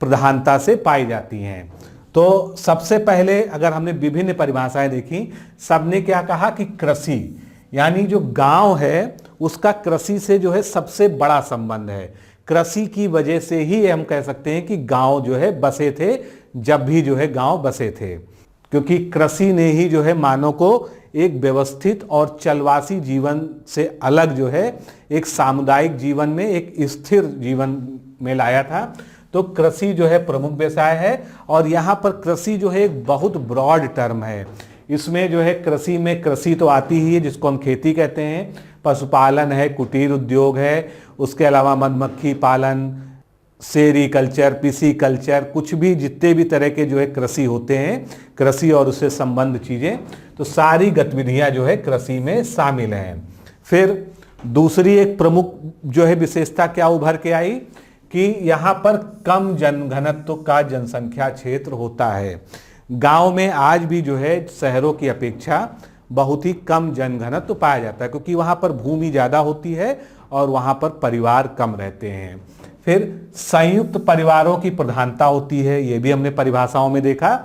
A: प्रधानता से पाई जाती हैं। तो सबसे पहले अगर हमने विभिन्न परिभाषाएं देखी, सबने क्या कहा कि कृषि, यानी जो गांव है उसका कृषि से जो है सबसे बड़ा संबंध है। कृषि की वजह से ही हम कह सकते हैं कि गांव जो है बसे थे, जब भी जो है गांव बसे थे, क्योंकि कृषि ने ही जो है मानव को एक व्यवस्थित और चलवासी जीवन से अलग जो है एक सामुदायिक जीवन में, एक स्थिर जीवन में लाया था। तो कृषि जो है प्रमुख व्यवसाय है। और यहाँ पर कृषि जो है एक बहुत ब्रॉड टर्म है। इसमें जो है कृषि में कृषि तो आती ही है जिसको हम खेती कहते हैं, पशुपालन है, कुटीर उद्योग है, उसके अलावा मधुमक्खी पालन, सेरीकल्चर, पिसीकल्चर, कुछ भी जितने भी तरह के जो है कृषि होते हैं, कृषि और उससे संबंध चीज़ें, तो सारी गतिविधियां जो है कृषि में शामिल हैं। फिर दूसरी एक प्रमुख जो है विशेषता क्या उभर के आई कि यहाँ पर कम जनघनत्व का जनसंख्या क्षेत्र होता है। गांव में आज भी जो है शहरों की अपेक्षा बहुत ही कम जनघनत्व पाया जाता है, क्योंकि वहाँ पर भूमि ज़्यादा होती है और वहाँ पर परिवार कम रहते हैं। फिर संयुक्त परिवारों की प्रधानता होती है, ये भी हमने परिभाषाओं में देखा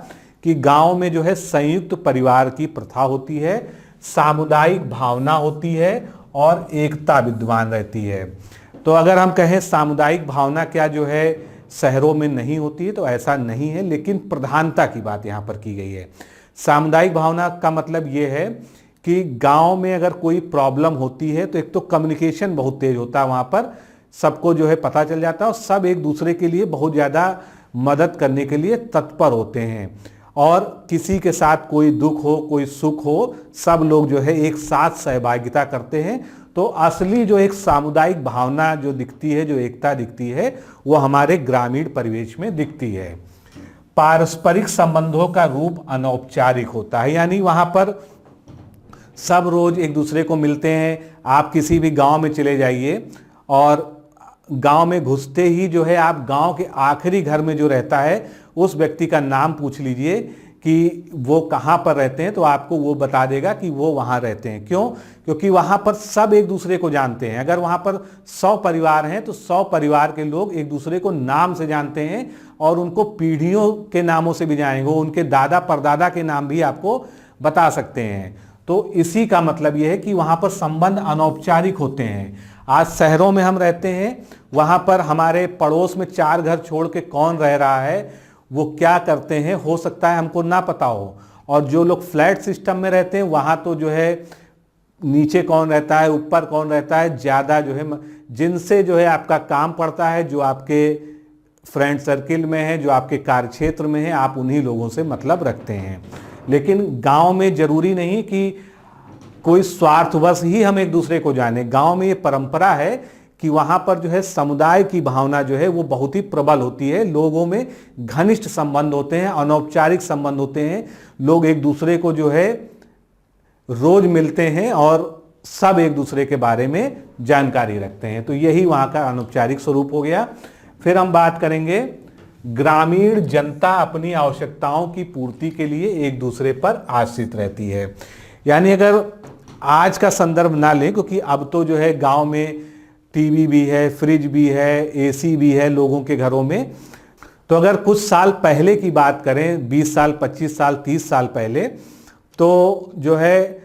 A: कि गांव में जो है संयुक्त परिवार की प्रथा होती है, सामुदायिक भावना होती है और एकता विद्यमान रहती है। तो अगर हम कहें सामुदायिक भावना क्या जो है शहरों में नहीं होती है, तो ऐसा नहीं है, लेकिन प्रधानता की बात यहाँ पर की गई है। सामुदायिक भावना का मतलब ये है कि गांव में अगर कोई प्रॉब्लम होती है तो एक तो कम्युनिकेशन बहुत तेज होता है, वहाँ पर सबको जो है पता चल जाता है और सब एक दूसरे के लिए बहुत ज़्यादा मदद करने के लिए तत्पर होते हैं। और किसी के साथ कोई दुख हो कोई सुख हो, सब लोग जो है एक साथ सहभागिता करते हैं। तो असली जो एक सामुदायिक भावना जो दिखती है, जो एकता दिखती है, वो हमारे ग्रामीण परिवेश में दिखती है। पारस्परिक संबंधों का रूप अनौपचारिक होता है, यानी वहाँ पर सब रोज एक दूसरे को मिलते हैं। आप किसी भी गांव में चले जाइए और गांव में घुसते ही जो है आप गांव के आखिरी घर में जो रहता है उस व्यक्ति का नाम पूछ लीजिए कि वो कहाँ पर रहते हैं, तो आपको वो बता देगा कि वो वहाँ रहते हैं। क्यों? क्योंकि वहाँ पर सब एक दूसरे को जानते हैं। अगर वहाँ पर 100 परिवार हैं तो 100 परिवार के लोग एक दूसरे को नाम से जानते हैं और उनको पीढ़ियों के नामों से भी जानेंगे, वो उनके दादा परदादा के नाम भी आपको बता सकते हैं। तो इसी का मतलब यह है कि वहाँ पर संबंध अनौपचारिक होते हैं। आज शहरों में हम रहते हैं, वहाँ पर हमारे पड़ोस में 4 घर छोड़ के कौन रह रहा है, वो क्या करते हैं, हो सकता है हमको ना पता हो। और जो लोग फ्लैट सिस्टम में रहते हैं वहाँ तो जो है नीचे कौन रहता है ऊपर कौन रहता है, ज़्यादा जो है जिनसे जो है आपका काम पड़ता है, जो आपके फ्रेंड सर्किल में है, जो आपके कार्य क्षेत्र में है, आप उन्हीं लोगों से मतलब रखते हैं। लेकिन गांव में जरूरी नहीं कि कोई स्वार्थवश ही हम एक दूसरे को जाने। गांव में ये परंपरा है कि वहां पर जो है समुदाय की भावना जो है वो बहुत ही प्रबल होती है। लोगों में घनिष्ठ संबंध होते हैं, अनौपचारिक संबंध होते हैं। लोग एक दूसरे को जो है रोज मिलते हैं और सब एक दूसरे के बारे में जानकारी रखते हैं। तो यही वहां का अनौपचारिक स्वरूप हो गया। फिर हम बात करेंगे, ग्रामीण जनता अपनी आवश्यकताओं की पूर्ति के लिए एक दूसरे पर आश्रित रहती है। यानी अगर आज का संदर्भ ना लें, क्योंकि अब तो जो है गांव में टीवी भी है, फ्रिज भी है, एसी भी है लोगों के घरों में। तो अगर कुछ साल पहले की बात करें, 20 साल, 25 साल, 30 साल पहले, तो जो है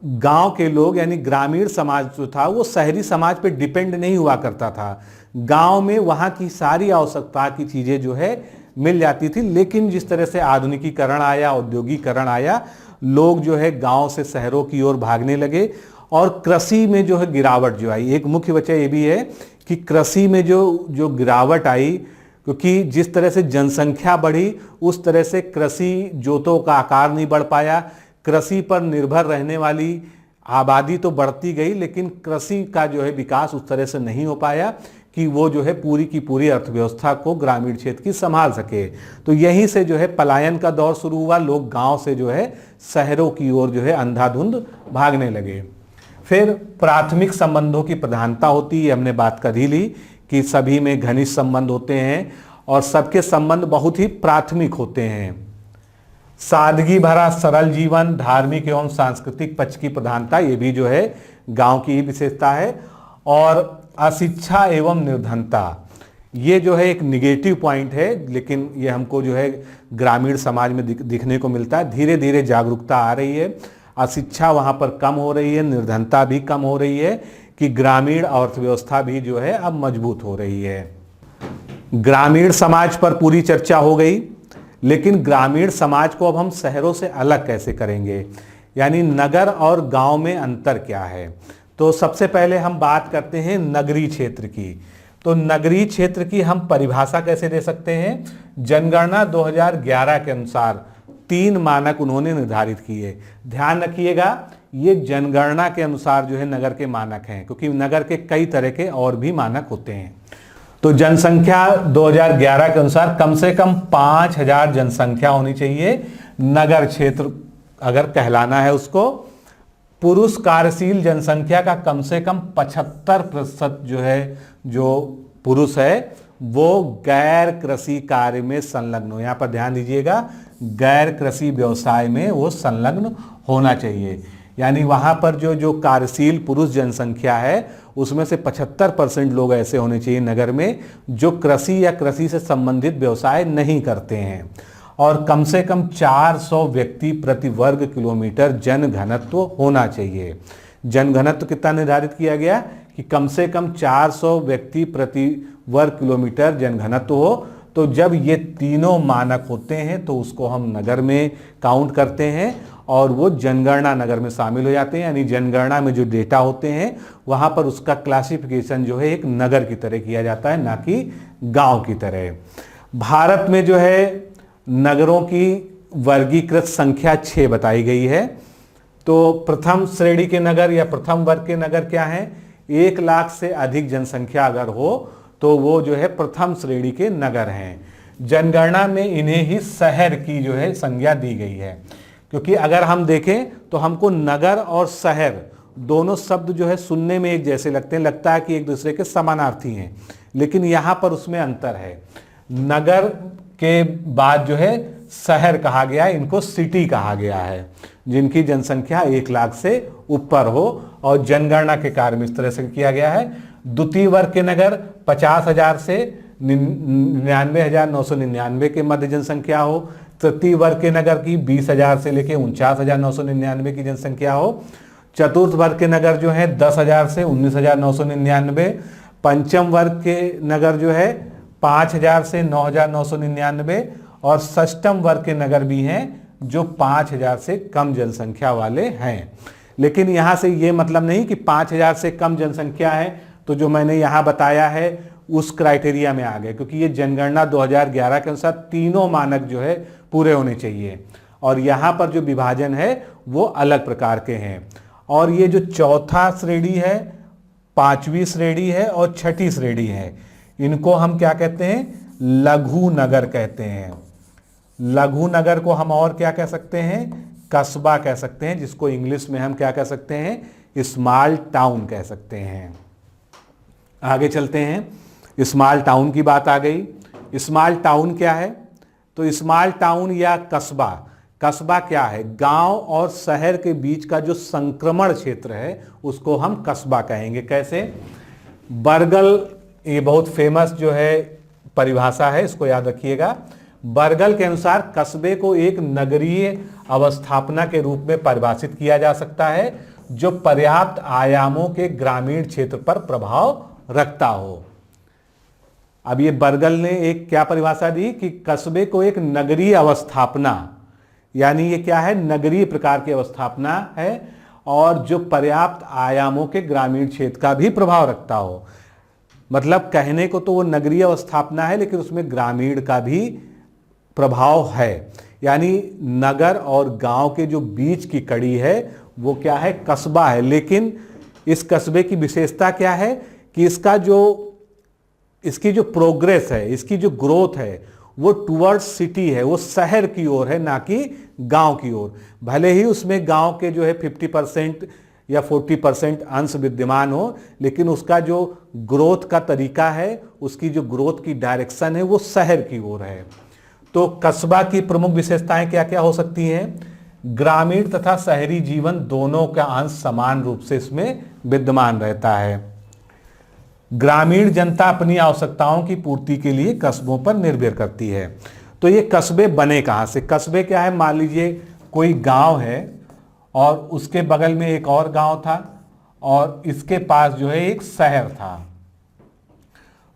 A: गांव के लोग यानी ग्रामीण समाज जो था वो शहरी समाज पे डिपेंड नहीं हुआ करता था। गांव में वहाँ की सारी आवश्यकता की चीज़ें जो है मिल जाती थी। लेकिन जिस तरह से आधुनिकीकरण आया, औद्योगिकरण आया, लोग जो है गांव से शहरों की ओर भागने लगे और कृषि में जो है गिरावट जो आई। एक मुख्य वजह ये भी है कि कृषि में जो गिरावट आई, क्योंकि जिस तरह से जनसंख्या बढ़ी उस तरह से कृषि जोतों का आकार नहीं बढ़ पाया। कृषि पर निर्भर रहने वाली आबादी तो बढ़ती गई, लेकिन कृषि का जो है विकास उस तरह से नहीं हो पाया कि वो जो है पूरी की पूरी अर्थव्यवस्था को ग्रामीण क्षेत्र की संभाल सके। तो यहीं से जो है पलायन का दौर शुरू हुआ। लोग गांव से जो है शहरों की ओर जो है अंधाधुंध भागने लगे। फिर प्राथमिक संबंधों की प्रधानता होती है, हमने बात कर ही ली कि सभी में घनिष्ठ संबंध होते हैं और सबके संबंध बहुत ही प्राथमिक होते हैं। सादगी भरा सरल जीवन, धार्मिक एवं सांस्कृतिक पक्ष की प्रधानता, ये भी जो है गांव की ही विशेषता है। और अशिक्षा एवं निर्धनता, ये जो है एक निगेटिव पॉइंट है, लेकिन ये हमको जो है ग्रामीण समाज में दिखने को मिलता है। धीरे धीरे जागरूकता आ रही है, अशिक्षा वहाँ पर कम हो रही है, निर्धनता भी कम हो रही है कि ग्रामीण अर्थव्यवस्था भी जो है अब मजबूत हो रही है। ग्रामीण समाज पर पूरी चर्चा हो गई, लेकिन ग्रामीण समाज को अब हम शहरों से अलग कैसे करेंगे, यानी नगर और गांव में अंतर क्या है। तो सबसे पहले हम बात करते हैं नगरीय क्षेत्र की। तो नगरीय क्षेत्र की हम परिभाषा कैसे दे सकते हैं? जनगणना 2011 के अनुसार 3 मानक उन्होंने निर्धारित किए। ध्यान रखिएगा, ये जनगणना के अनुसार जो है नगर के मानक हैं, क्योंकि नगर के कई तरह के और भी मानक होते हैं। तो जनसंख्या 2011 के अनुसार कम से कम 5000 जनसंख्या होनी चाहिए नगर क्षेत्र अगर कहलाना है उसको। पुरुष कार्यशील जनसंख्या का कम से कम 75% जो है, जो पुरुष है वो गैर कृषि कार्य में संलग्न हो। यहाँ पर ध्यान दीजिएगा, गैर कृषि व्यवसाय में वो संलग्न होना चाहिए। यानी वहाँ पर जो कार्यशील पुरुष जनसंख्या है उसमें से 75% लोग ऐसे होने चाहिए नगर में जो कृषि या कृषि से संबंधित व्यवसाय नहीं करते हैं। और कम से कम 400 व्यक्ति प्रति वर्ग किलोमीटर जनघनत्व होना चाहिए। जनघनत्व कितना निर्धारित किया गया कि कम से कम 400 व्यक्ति प्रति वर्ग किलोमीटर जनघनत्व हो। तो जब ये तीनों मानक होते हैं तो उसको हम नगर में काउंट करते हैं। और वो जनगणना नगर में शामिल हो जाते हैं। यानी जनगणना में जो डेटा होते हैं वहाँ पर उसका क्लासिफिकेशन जो है एक नगर की तरह किया जाता है, ना कि गांव की तरह। भारत में जो है नगरों की वर्गीकृत संख्या 6 बताई गई है। तो प्रथम श्रेणी के नगर या प्रथम वर्ग के नगर क्या हैं? 1 लाख से अधिक जनसंख्या अगर हो तो वो जो है प्रथम श्रेणी के नगर हैं। जनगणना में इन्हें ही शहर की जो है संज्ञा दी गई है, क्योंकि अगर हम देखें तो हमको नगर और शहर दोनों शब्द जो है सुनने में एक जैसे लगते हैं, लगता है कि एक दूसरे के समानार्थी हैं, लेकिन यहाँ पर उसमें अंतर है। नगर के बाद जो है शहर कहा गया है, इनको सिटी कहा गया है, जिनकी जनसंख्या 1 लाख से ऊपर हो, और जनगणना के कार्य में इस तरह से किया गया है। द्वितीय वर्ग के नगर 50,000 से 99,999 के मध्य जनसंख्या हो। तृतीय वर्ग के नगर की 20,000 से लेकर 49,999 की जनसंख्या हो। चतुर्थ वर्ग के नगर जो है 10,000 से 19,999। पंचम वर्ग के नगर जो है 5,000 से 9,999, और षष्ठम वर्ग के नगर भी हैं जो 5,000 से कम जनसंख्या वाले हैं। लेकिन यहाँ से ये मतलब नहीं कि 5,000 से कम जनसंख्या है तो जो मैंने यहाँ बताया है उस क्राइटेरिया में आ गए, क्योंकि ये जनगणना 2011 के अनुसार तीनों मानक जो है पूरे होने चाहिए, और यहाँ पर जो विभाजन है वो अलग प्रकार के हैं। और ये जो चौथा श्रेणी है, 5वीं श्रेणी है और 6ठी श्रेणी है, इनको हम क्या कहते हैं? लघु नगर कहते हैं। लघु नगर को हम और क्या कह सकते हैं? कस्बा कह सकते हैं, जिसको इंग्लिश में हम क्या कह सकते हैं? स्मॉल टाउन कह सकते हैं। आगे चलते हैं। स्मॉल टाउन की बात आ गई। स्मॉल टाउन क्या है? तो स्मॉल टाउन या कस्बा, कस्बा क्या है? गांव और शहर के बीच का जो संक्रमण क्षेत्र है उसको हम कस्बा कहेंगे। कैसे? बर्गल, ये बहुत फेमस जो है परिभाषा है, इसको याद रखिएगा। बर्गल के अनुसार कस्बे को एक नगरीय अवस्थापना के रूप में परिभाषित किया जा सकता है जो पर्याप्त आयामों के ग्रामीण क्षेत्र पर प्रभाव रखता हो। अब ये बर्गल ने एक क्या परिभाषा दी कि कस्बे को एक नगरीय अवस्थापना, यानी ये क्या है? नगरीय प्रकार की अवस्थापना है, और जो पर्याप्त आयामों के ग्रामीण क्षेत्र का भी प्रभाव रखता हो। मतलब कहने को तो वो नगरीय अवस्थापना है, लेकिन उसमें ग्रामीण का भी प्रभाव है। यानी नगर और गांव के जो बीच की कड़ी है वो क्या है? कस्बा है। लेकिन इस कस्बे की विशेषता क्या है कि इसकी जो प्रोग्रेस है, इसकी जो ग्रोथ है वो टुवर्ड्स सिटी है, वो शहर की ओर है, ना कि गांव की ओर। भले ही उसमें गांव के जो है 50% या 40% अंश विद्यमान हो, लेकिन उसका जो ग्रोथ का तरीका है, उसकी जो ग्रोथ की डायरेक्शन है वो शहर की ओर है। तो कस्बा की प्रमुख विशेषताएं क्या क्या हो सकती हैं? ग्रामीण तथा शहरी जीवन दोनों का अंश समान रूप से इसमें विद्यमान रहता है। ग्रामीण जनता अपनी आवश्यकताओं की पूर्ति के लिए कस्बों पर निर्भर करती है। तो ये कस्बे बने कहाँ से? कस्बे क्या है? मान लीजिए कोई गांव है और उसके बगल में एक और गांव था, और इसके पास जो है एक शहर था।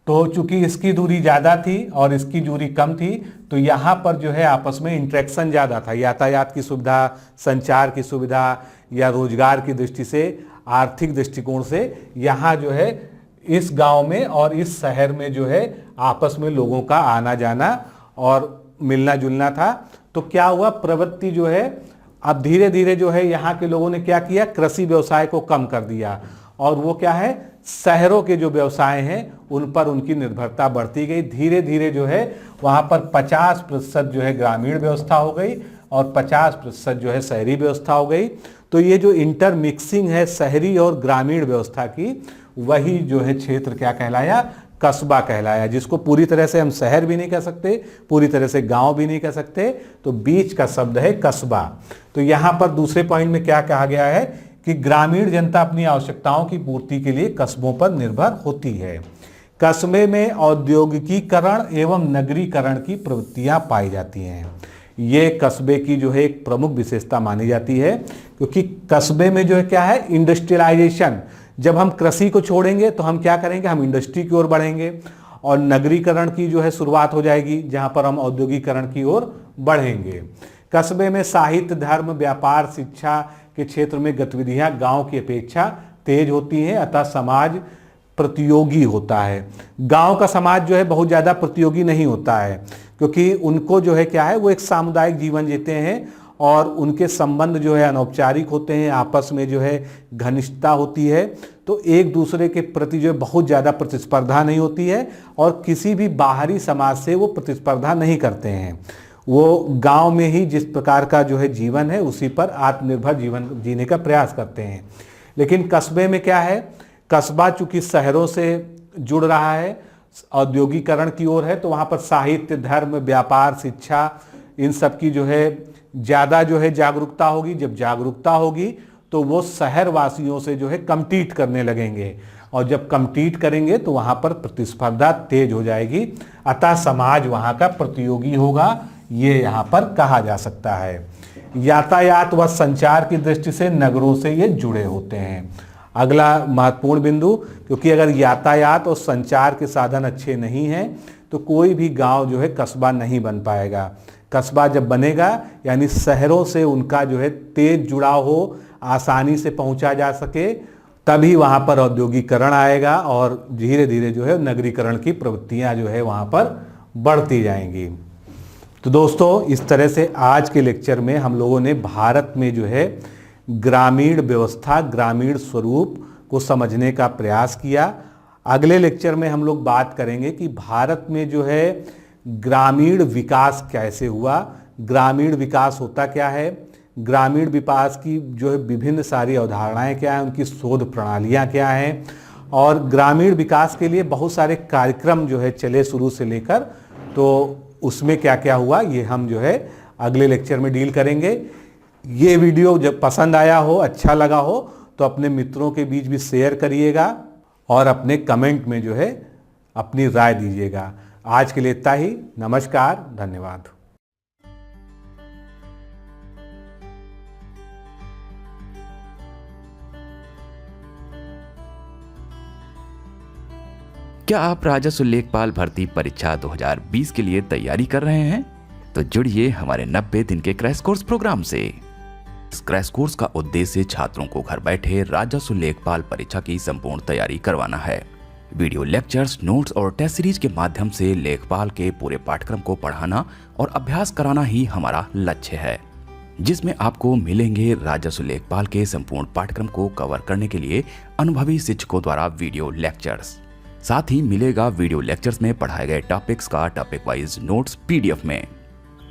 A: तो चूंकि इसकी दूरी ज़्यादा थी और इसकी दूरी कम थी, तो यहाँ पर जो है आपस में इंटरेक्शन ज़्यादा था। यातायात की सुविधा, संचार की सुविधा, या रोजगार की दृष्टि से, आर्थिक दृष्टिकोण से यहाँ जो है इस गांव में और इस शहर में जो है आपस में लोगों का आना जाना और मिलना जुलना था। तो क्या हुआ? प्रवृत्ति जो है अब धीरे धीरे जो है यहाँ के लोगों ने क्या किया? कृषि व्यवसाय को कम कर दिया, और वो क्या है? शहरों के जो व्यवसाय हैं उन पर उनकी निर्भरता बढ़ती गई। धीरे धीरे जो है वहाँ पर 50% जो है ग्रामीण व्यवस्था हो गई और 50% जो है शहरी व्यवस्था हो गई। तो ये जो इंटरमिक्सिंग है शहरी और ग्रामीण व्यवस्था की, वही जो है क्षेत्र क्या कहलाया? कस्बा कहलाया, जिसको पूरी तरह से हम शहर भी नहीं कह सकते, पूरी तरह से गांव भी नहीं कह सकते, तो बीच का शब्द है कस्बा। तो यहाँ पर दूसरे पॉइंट में क्या कहा गया है कि ग्रामीण जनता अपनी आवश्यकताओं की पूर्ति के लिए कस्बों पर निर्भर होती है। कस्बे में औद्योगिकीकरण एवं नगरीकरण की प्रवृत्तियां पाई जाती हैं। ये कस्बे की जो है एक प्रमुख विशेषता मानी जाती है, क्योंकि कस्बे में जो है क्या है? इंडस्ट्रियलाइजेशन। जब हम कृषि को छोड़ेंगे तो हम क्या करेंगे? हम इंडस्ट्री की ओर बढ़ेंगे, और नगरीकरण की जो है शुरुआत हो जाएगी, जहां पर हम औद्योगिकरण की ओर बढ़ेंगे। कस्बे में साहित्य, धर्म, व्यापार, शिक्षा के क्षेत्र में गतिविधियां गांव की अपेक्षा तेज होती हैं, अतः समाज प्रतियोगी होता है। गांव का समाज जो है बहुत ज़्यादा प्रतियोगी नहीं होता है, क्योंकि उनको जो है क्या है, वो एक सामुदायिक जीवन जीते हैं और उनके संबंध जो है अनौपचारिक होते हैं, आपस में जो है घनिष्ठता होती है, तो एक दूसरे के प्रति जो है बहुत ज़्यादा प्रतिस्पर्धा नहीं होती है और किसी भी बाहरी समाज से वो प्रतिस्पर्धा नहीं करते हैं। वो गांव में ही जिस प्रकार का जो है जीवन है उसी पर आत्मनिर्भर जीवन जीने का प्रयास करते हैं। लेकिन कस्बे में क्या है, कस्बा चूंकि शहरों से जुड़ रहा है, औद्योगिकरण की ओर है, तो वहाँ पर साहित्य, धर्म, व्यापार, शिक्षा इन सब की जो है ज़्यादा जो है जागरूकता होगी। जब जागरूकता होगी तो वो शहर वासियों से जो है कम्पीट करने लगेंगे और जब कम्पीट करेंगे तो वहाँ पर प्रतिस्पर्धा तेज हो जाएगी, अतः समाज वहाँ का प्रतियोगी होगा, ये यहाँ पर कहा जा सकता है। यातायात व संचार की दृष्टि से नगरों से ये जुड़े होते हैं। अगला महत्वपूर्ण बिंदु, क्योंकि अगर यातायात और संचार के साधन अच्छे नहीं हैं तो कोई भी गांव जो है कस्बा नहीं बन पाएगा। कस्बा जब बनेगा यानी शहरों से उनका जो है तेज जुड़ाव हो, आसानी से पहुंचा जा सके, तभी वहां पर औद्योगिकरण आएगा और धीरे धीरे जो है नगरीकरण की प्रवृत्तियां जो है वहां पर बढ़ती जाएंगी। तो दोस्तों, इस तरह से आज के लेक्चर में हम लोगों ने भारत में जो है ग्रामीण व्यवस्था, ग्रामीण स्वरूप को समझने का प्रयास किया। अगले लेक्चर में हम लोग बात करेंगे कि भारत में जो है ग्रामीण विकास कैसे हुआ, ग्रामीण विकास होता क्या है, ग्रामीण विकास की जो है विभिन्न सारी अवधारणाएं क्या हैं, उनकी शोध प्रणालियां क्या हैं, और ग्रामीण विकास के लिए बहुत सारे कार्यक्रम जो है चले शुरू से लेकर, तो उसमें क्या क्या हुआ ये हम जो है अगले लेक्चर में डील करेंगे। ये वीडियो जब पसंद आया हो, अच्छा लगा हो, तो अपने मित्रों के बीच भी शेयर करिएगा और अपने कमेंट में जो है अपनी राय दीजिएगा। आज के लिए इतना ही। नमस्कार, धन्यवाद।
B: क्या आप राजस्व लेखपाल भर्ती परीक्षा 2020 के लिए तैयारी कर रहे हैं? तो जुड़िए हमारे 90 दिन के क्रैश कोर्स प्रोग्राम से। इस क्रैश कोर्स का उद्देश्य छात्रों को घर बैठे राजस्व लेखपाल परीक्षा की संपूर्ण तैयारी करवाना है। वीडियो लेक्चर्स, नोट्स और टेस्ट सीरीज के माध्यम से लेखपाल के पूरे पाठ्यक्रम को पढ़ाना और अभ्यास कराना ही हमारा लक्ष्य है, जिसमें आपको मिलेंगे राजस्व लेखपाल के संपूर्ण पाठ्यक्रम को कवर करने के लिए अनुभवी शिक्षकों द्वारा वीडियो लेक्चर्स। साथ ही मिलेगा वीडियो लेक्चर्स में पढ़ाए गए टॉपिक्स का टॉपिक वाइज नोट्स पीडीएफ में।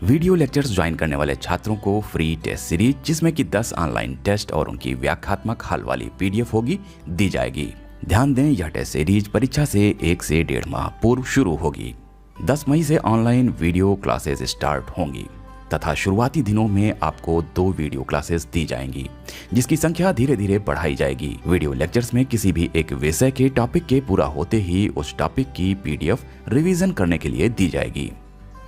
B: वीडियो लेक्चर्स ज्वाइन करने वाले छात्रों को फ्री टेस्ट सीरीज, जिसमें कि 10 ऑनलाइन टेस्ट और उनकी व्याख्यात्मक हल वाली पीडीएफ होगी, दी जाएगी। ध्यान दें, यह टेस्ट सीरीज परीक्षा से 1 से 1.5 माह पूर्व शुरू होगी। 10 मई से ऑनलाइन वीडियो क्लासेस स्टार्ट होंगी तथा शुरुआती दिनों में आपको 2 वीडियो क्लासेस दी जाएंगी, जिसकी संख्या धीरे धीरे बढ़ाई जाएगी। वीडियो लेक्चर्स में किसी भी एक विषय के टॉपिक के पूरा होते ही उस टॉपिक की पीडीएफ रिवीजन करने के लिए दी जाएगी।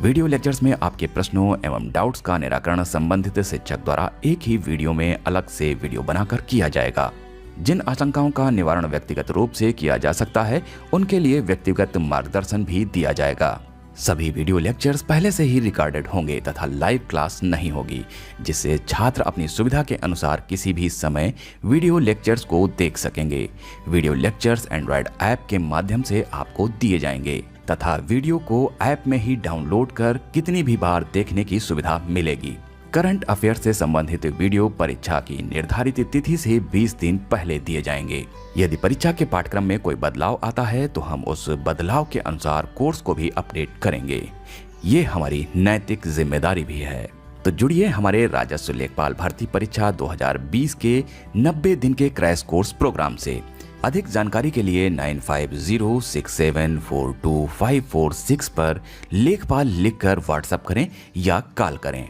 B: वीडियो लेक्चर्स में आपके प्रश्नों एवं डाउट्स का निराकरण संबंधित शिक्षक द्वारा एक ही वीडियो में अलग से वीडियो बनाकर किया जाएगा। जिन आशंकाओं का निवारण व्यक्तिगत रूप से किया जा सकता है, उनके लिए व्यक्तिगत मार्गदर्शन भी दिया जाएगा। सभी वीडियो लेक्चर्स पहले से ही रिकॉर्डेड होंगे तथा लाइव क्लास नहीं होगी, जिससे छात्र अपनी सुविधा के अनुसार किसी भी समय वीडियो लेक्चर्स को देख सकेंगे। वीडियो लेक्चर्स एंड्रॉयड ऐप के माध्यम से आपको दिए जाएंगे तथा वीडियो को ऐप में ही डाउनलोड कर कितनी भी बार देखने की सुविधा मिलेगी। करंट अफेयर से संबंधित वीडियो परीक्षा की निर्धारित तिथि से 20 दिन पहले दिए जाएंगे। यदि परीक्षा के पाठ्यक्रम में कोई बदलाव आता है तो हम उस बदलाव के अनुसार कोर्स को भी अपडेट करेंगे। ये हमारी नैतिक जिम्मेदारी भी है। तो जुड़िए हमारे राजस्व लेखपाल भर्ती परीक्षा 2020 के 90 दिन के क्रैश कोर्स प्रोग्राम से। अधिक जानकारी के लिए 9506742546 पर लेखपाल लिखकर व्हाट्सएप करें या कॉल करें।